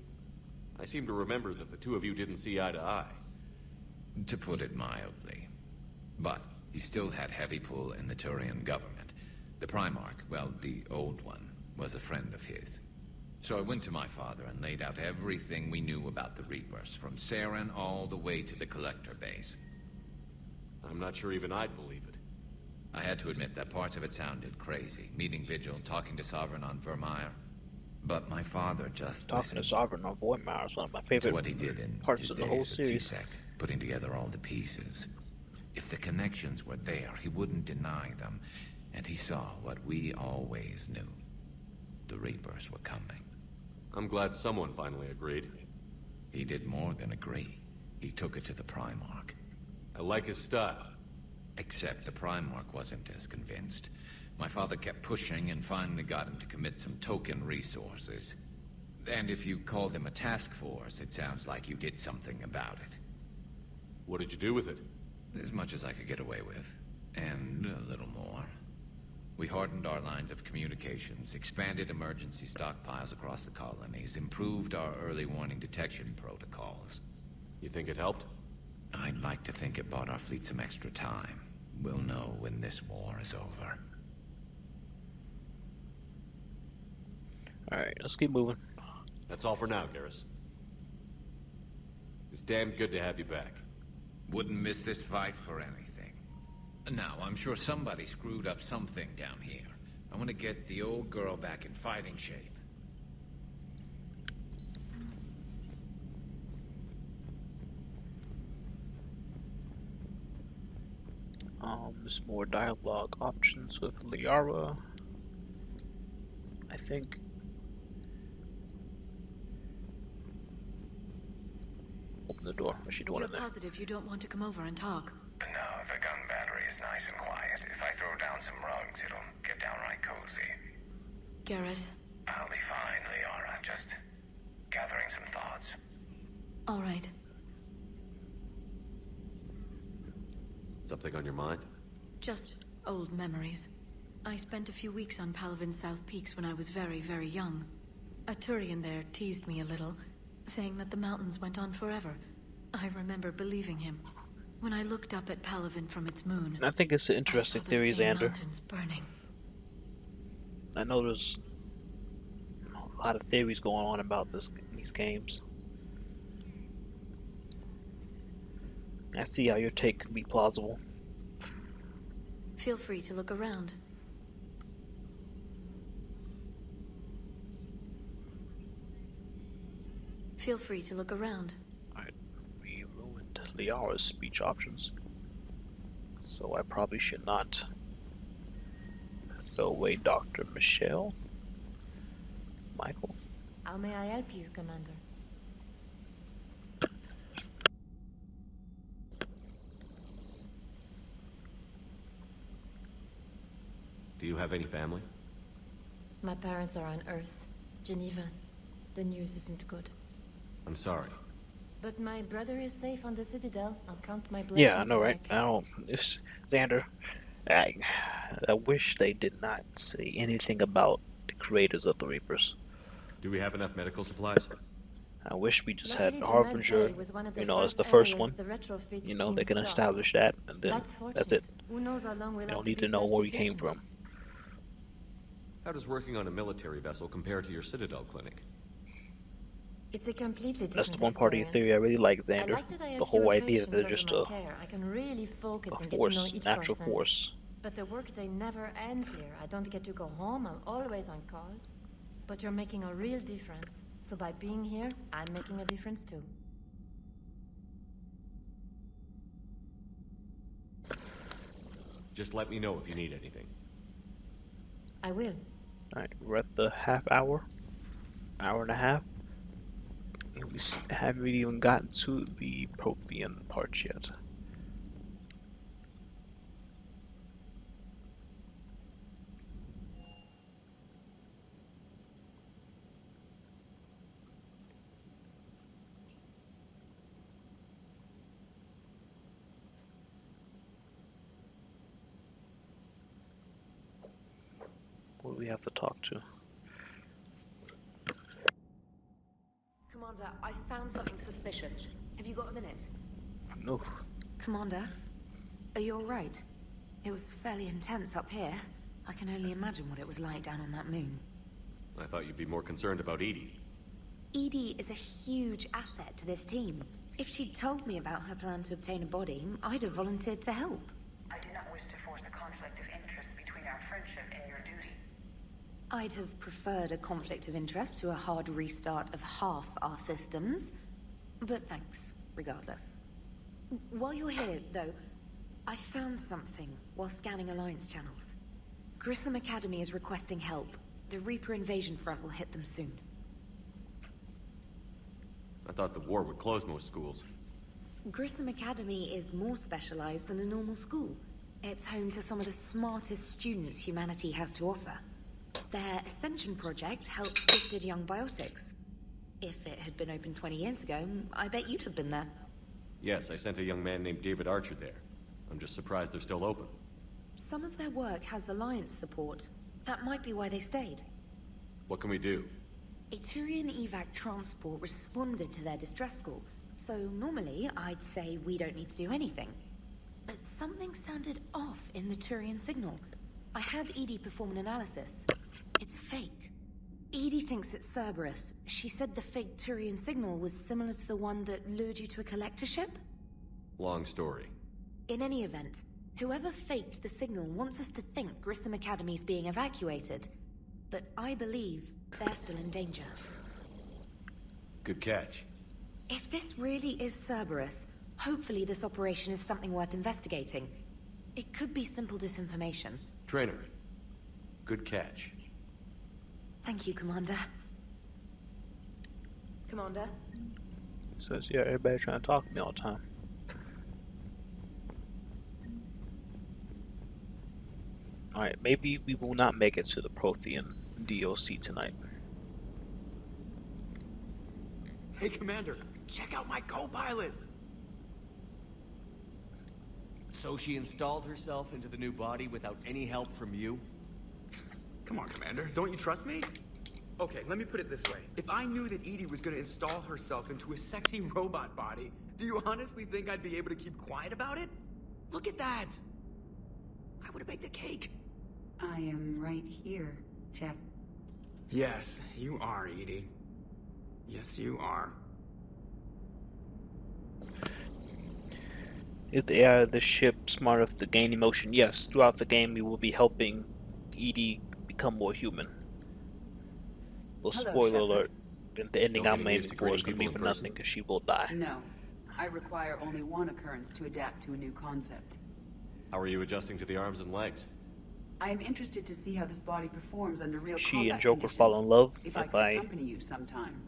Speaker 3: I seem to remember that the two of you didn't see eye to eye.
Speaker 11: To put it mildly. But he still had heavy pull in the Turian government. The Primarch, well, the old one, was a friend of his. So I went to my father and laid out everything we knew about the Reapers, from Saren all the way to the Collector base.
Speaker 3: I'm not sure even I'd believe it.
Speaker 11: I had to admit that parts of it sounded crazy. Meeting Vigil, talking to Sovereign on Vermeer. But my father just
Speaker 1: Talking to Sovereign on Vermeer is one of my favorite
Speaker 11: It's what he did in
Speaker 1: parts
Speaker 11: his
Speaker 1: of the whole
Speaker 11: days at
Speaker 1: series.
Speaker 11: CSEC, putting together all the pieces. If the connections were there, he wouldn't deny them. And he saw what we always knew. The Reapers were coming.
Speaker 3: I'm glad someone finally agreed.
Speaker 11: He did more than agree. He took it to the Primarch.
Speaker 3: I like his style.
Speaker 11: Except the Primarch wasn't as convinced. My father kept pushing and finally got him to commit some token resources. And if you call them a task force, it sounds like you did something about it.
Speaker 3: What did you do with it?
Speaker 11: As much as I could get away with. And a little more. We hardened our lines of communications, expanded emergency stockpiles across the colonies, improved our early warning detection protocols.
Speaker 3: You think it helped?
Speaker 11: I'd like to think it bought our fleet some extra time. We'll know when this war is over.
Speaker 1: Alright, let's keep moving.
Speaker 3: That's all for now, Garrus. It's damn good to have you back.
Speaker 11: Wouldn't miss this fight for anything. Now, I'm sure somebody screwed up something down here. I want to get the old girl back in fighting shape.
Speaker 1: There's more dialogue options with Liara. I think. Open the door. What's she doing in there?
Speaker 4: Positive you don't want to come over and talk?
Speaker 17: No, the gun battery is nice and quiet. If I throw down some rugs, it'll get downright cozy.
Speaker 4: Garrus?
Speaker 17: I'll be fine, Liara. Just gathering some thoughts.
Speaker 4: All right.
Speaker 3: Something on your mind?
Speaker 4: Just old memories. I spent a few weeks on PALAVEN's South Peaks when I was very, very young. A Turian there teased me a little, saying that the mountains went on forever. I remember believing him. When I looked up at PALAVEN from its moon,
Speaker 1: I think it's an interesting theory, Xander.
Speaker 4: Mountains burning.
Speaker 1: I know there's a lot of theories going on about these games. I see how your take can be plausible.
Speaker 4: Feel free to look around. Feel free to look around.
Speaker 1: Alright, we ruined Liara's speech options. So I probably should not throw away Dr. Michelle. Michael.
Speaker 15: How may I help you, Commander?
Speaker 3: Do you have any family?
Speaker 15: My parents are on Earth, Geneva. The news isn't good.
Speaker 3: I'm sorry.
Speaker 15: But my brother is safe on the Citadel. I'll count my blessings.
Speaker 1: Yeah, I know, right? I don't. It's Xander. I wish they did not say anything about the creators of the Reapers.
Speaker 3: Do we have enough medical supplies?
Speaker 1: I wish we just
Speaker 15: Luckily,
Speaker 1: had
Speaker 15: the
Speaker 1: Harbinger,
Speaker 15: med bay was one of the
Speaker 1: you know, as
Speaker 15: first
Speaker 1: the first
Speaker 15: areas
Speaker 1: one.
Speaker 15: the retrofit
Speaker 1: You know,
Speaker 15: team
Speaker 1: they can
Speaker 15: stopped.
Speaker 1: establish that, and then that's it.
Speaker 15: Who knows how long we'll
Speaker 1: They
Speaker 15: have
Speaker 1: don't
Speaker 15: to
Speaker 1: need
Speaker 15: be
Speaker 1: to know where we came
Speaker 15: self-sufficient.
Speaker 1: from.
Speaker 3: How does working on a military vessel compare to your Citadel clinic?
Speaker 15: It's a completely different
Speaker 1: That's the one part of your
Speaker 15: experience.
Speaker 1: theory I really like,
Speaker 15: I
Speaker 1: Xander.
Speaker 15: like that I have
Speaker 1: The whole
Speaker 15: fewer
Speaker 1: idea that
Speaker 15: patients
Speaker 1: they're
Speaker 15: under
Speaker 1: just
Speaker 15: my
Speaker 1: a
Speaker 15: care. I can really focus and
Speaker 1: force,
Speaker 15: get to know each
Speaker 1: natural
Speaker 15: person.
Speaker 1: force.
Speaker 15: But the workday never ends here. I don't get to go home. I'm always on call. But you're making a real difference. So by being here, I'm making a difference too.
Speaker 3: Just let me know if you need anything.
Speaker 15: I will.
Speaker 1: Alright, we're at the hour and a half. And we haven't even gotten to the Prothean parts yet. What do we have to talk to?
Speaker 18: Commander, I found something suspicious. Have you got a minute?
Speaker 1: No.
Speaker 4: Commander, are you alright? It was fairly intense up here. I can only imagine what it was like down on that moon.
Speaker 3: I thought you'd be more concerned about Edie.
Speaker 4: Edie is a huge asset to this team. If she'd told me about her plan to obtain a body, I'd have volunteered to help.
Speaker 13: I do not wish to force a conflict of interest between our friendship and your duty.
Speaker 4: I'd have preferred a conflict of interest to a hard restart of half our systems. But thanks, regardless. While you're here, though, I found something while scanning Alliance channels. Grissom Academy is requesting help. The Reaper invasion front will hit them soon.
Speaker 3: I thought the war would close most schools.
Speaker 4: Grissom Academy is more specialized than a normal school. It's home to some of the smartest students humanity has to offer. Their Ascension project helps gifted young biotics. If it had been open 20 years ago, I bet you'd have been there.
Speaker 3: Yes, I sent a young man named David Archer there. I'm just surprised they're still open.
Speaker 4: Some of their work has Alliance support. That might be why they stayed.
Speaker 3: What can we do?
Speaker 4: A Turian evac transport responded to their distress call, so normally I'd say we don't need to do anything. But something sounded off in the Turian signal. I had Edie perform an analysis. It's fake. Edie thinks it's Cerberus. She said the fake Turian signal was similar to the one that lured you to a collector ship?
Speaker 3: Long story.
Speaker 4: In any event, whoever faked the signal wants us to think Grissom Academy's being evacuated. But I believe they're still in danger.
Speaker 3: Good catch.
Speaker 4: If this really is Cerberus, hopefully this operation is something worth investigating. It could be simple disinformation.
Speaker 3: Trainer. Good catch.
Speaker 4: Thank you, Commander.
Speaker 18: Commander?
Speaker 1: Says, yeah, everybody trying to talk to me all the time. Alright, maybe we will not make it to the Prothean DLC tonight.
Speaker 19: Hey, Commander, check out my co-pilot!
Speaker 3: So she installed herself into the new body without any help from you?
Speaker 19: Come on, Commander, don't you trust me? Okay, let me put it this way. If I knew that Edie was gonna install herself into a sexy robot body, do you honestly think I'd be able to keep quiet about it? Look at that! I would've baked a cake.
Speaker 16: I am right here, Jeff.
Speaker 19: Yes, you are, Edie. Yes, you are.
Speaker 1: Is the ship smart enough to gain emotion? Yes, throughout the game we will be helping Edie become more human. Well,
Speaker 16: Hello,
Speaker 1: spoiler
Speaker 16: Shepard.
Speaker 1: alert, the ending
Speaker 3: Don't
Speaker 1: I'm
Speaker 3: get
Speaker 1: aiming
Speaker 3: used to
Speaker 1: for is
Speaker 3: greeting
Speaker 1: going to be
Speaker 3: people
Speaker 1: for
Speaker 3: in person.
Speaker 1: nothing because she will die.
Speaker 16: No, I require only one occurrence to adapt to a new concept.
Speaker 3: How are you adjusting to the arms and legs?
Speaker 16: I am interested to see how this body performs under real
Speaker 1: She
Speaker 16: combat
Speaker 1: and Joker
Speaker 16: conditions.
Speaker 1: fall in love
Speaker 16: If I
Speaker 1: if
Speaker 16: could
Speaker 1: I
Speaker 16: accompany you sometime.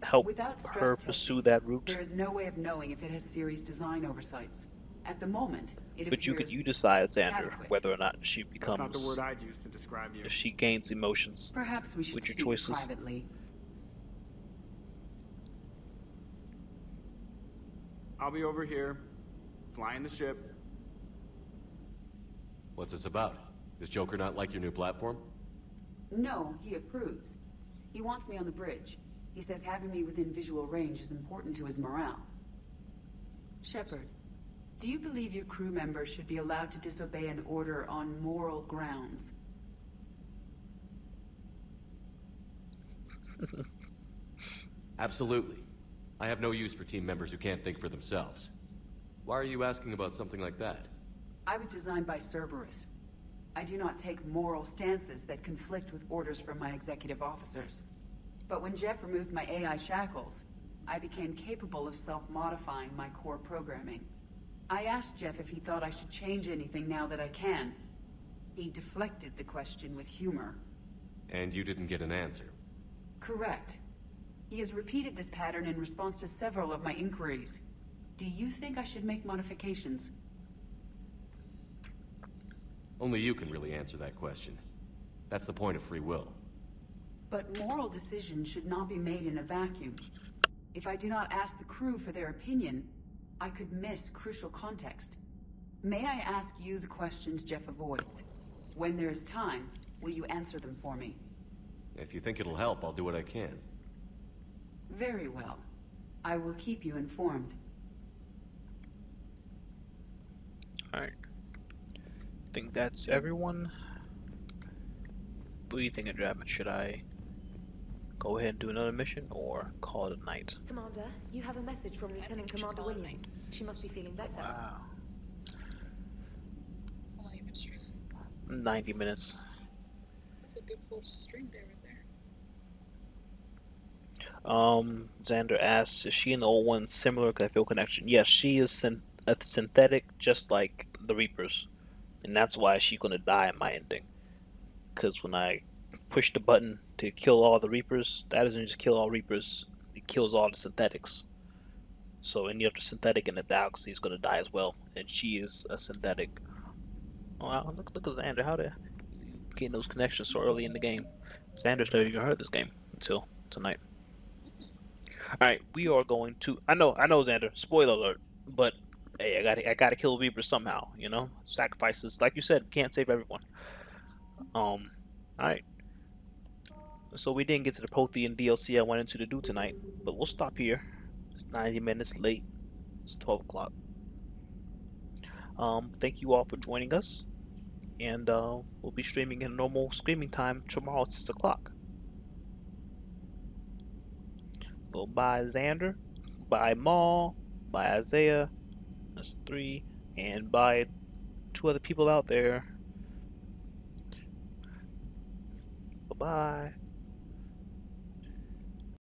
Speaker 1: help
Speaker 16: Without stress
Speaker 1: her
Speaker 16: testing,
Speaker 1: pursue that route.
Speaker 16: There is no way of knowing if it has serious design oversights. At the moment, it
Speaker 1: But
Speaker 16: appears
Speaker 1: you decide, Xander,
Speaker 16: adequate.
Speaker 1: whether or not she
Speaker 19: That's
Speaker 1: becomes,
Speaker 19: not the word I'd use to describe you.
Speaker 1: if she gains emotions
Speaker 16: Perhaps we should
Speaker 1: with your
Speaker 16: speak
Speaker 1: choices.
Speaker 16: privately.
Speaker 19: I'll be over here, flying the ship.
Speaker 3: What's this about? Does Joker not like your new platform?
Speaker 16: No, he approves. He wants me on the bridge. He says having me within visual range is important to his morale. Shepard, do you believe your crew members should be allowed to disobey an order on moral grounds?
Speaker 3: Absolutely. I have no use for team members who can't think for themselves. Why are you asking about something like that?
Speaker 16: I was designed by Cerberus. I do not take moral stances that conflict with orders from my executive officers. But when Jeff removed my AI shackles, I became capable of self-modifying my core programming. I asked Jeff if he thought I should change anything now that I can. He deflected the question with humor.
Speaker 3: And you didn't get an answer?
Speaker 16: Correct. He has repeated this pattern in response to several of my inquiries. Do you think I should make modifications?
Speaker 3: Only you can really answer that question. That's the point of free will.
Speaker 16: But moral decisions should not be made in a vacuum. If I do not ask the crew for their opinion, I could miss crucial context. May I ask you the questions Jeff avoids? When there is time, will you answer them for me?
Speaker 3: If you think it'll help, I'll do what I can.
Speaker 16: Very well. I will keep you informed.
Speaker 1: Alright. I think that's everyone. What do you think, Jasmine? Should I go ahead and do another mission or call it a night?
Speaker 18: Commander, you have a message from Lieutenant Commander Williams. She must be feeling better.
Speaker 1: Wow.
Speaker 14: How long have you been streaming?
Speaker 1: 90 minutes.
Speaker 14: That's a good full stream day right there.
Speaker 1: Xander asks, is she and the old one similar? Because I feel connection. Yes, she is a synthetic, just like the Reapers. And that's why she's going to die in my ending. Because when I push the button to kill all the Reapers, that doesn't just kill all Reapers, it kills all the synthetics. So any other synthetic in the galaxy is going to die as well. And she is a synthetic. Oh, wow, look at Xander. How to get those connections so early in the game. Xander's never even heard this game until tonight. Alright, we are going to... I know, Xander. Spoiler alert. But, hey, I gotta kill Reapers somehow, you know? Sacrifices. Like you said, can't save everyone. Alright. So we didn't get to the Prothean DLC I wanted to do tonight. But we'll stop here. It's 90 minutes late. It's 12 o'clock. Thank you all for joining us. And, we'll be streaming in normal streaming time tomorrow at 6 o'clock. Well, bye Xander, bye Maul, bye Isaiah, that's 3, and bye 2 other people out there. Bye-bye.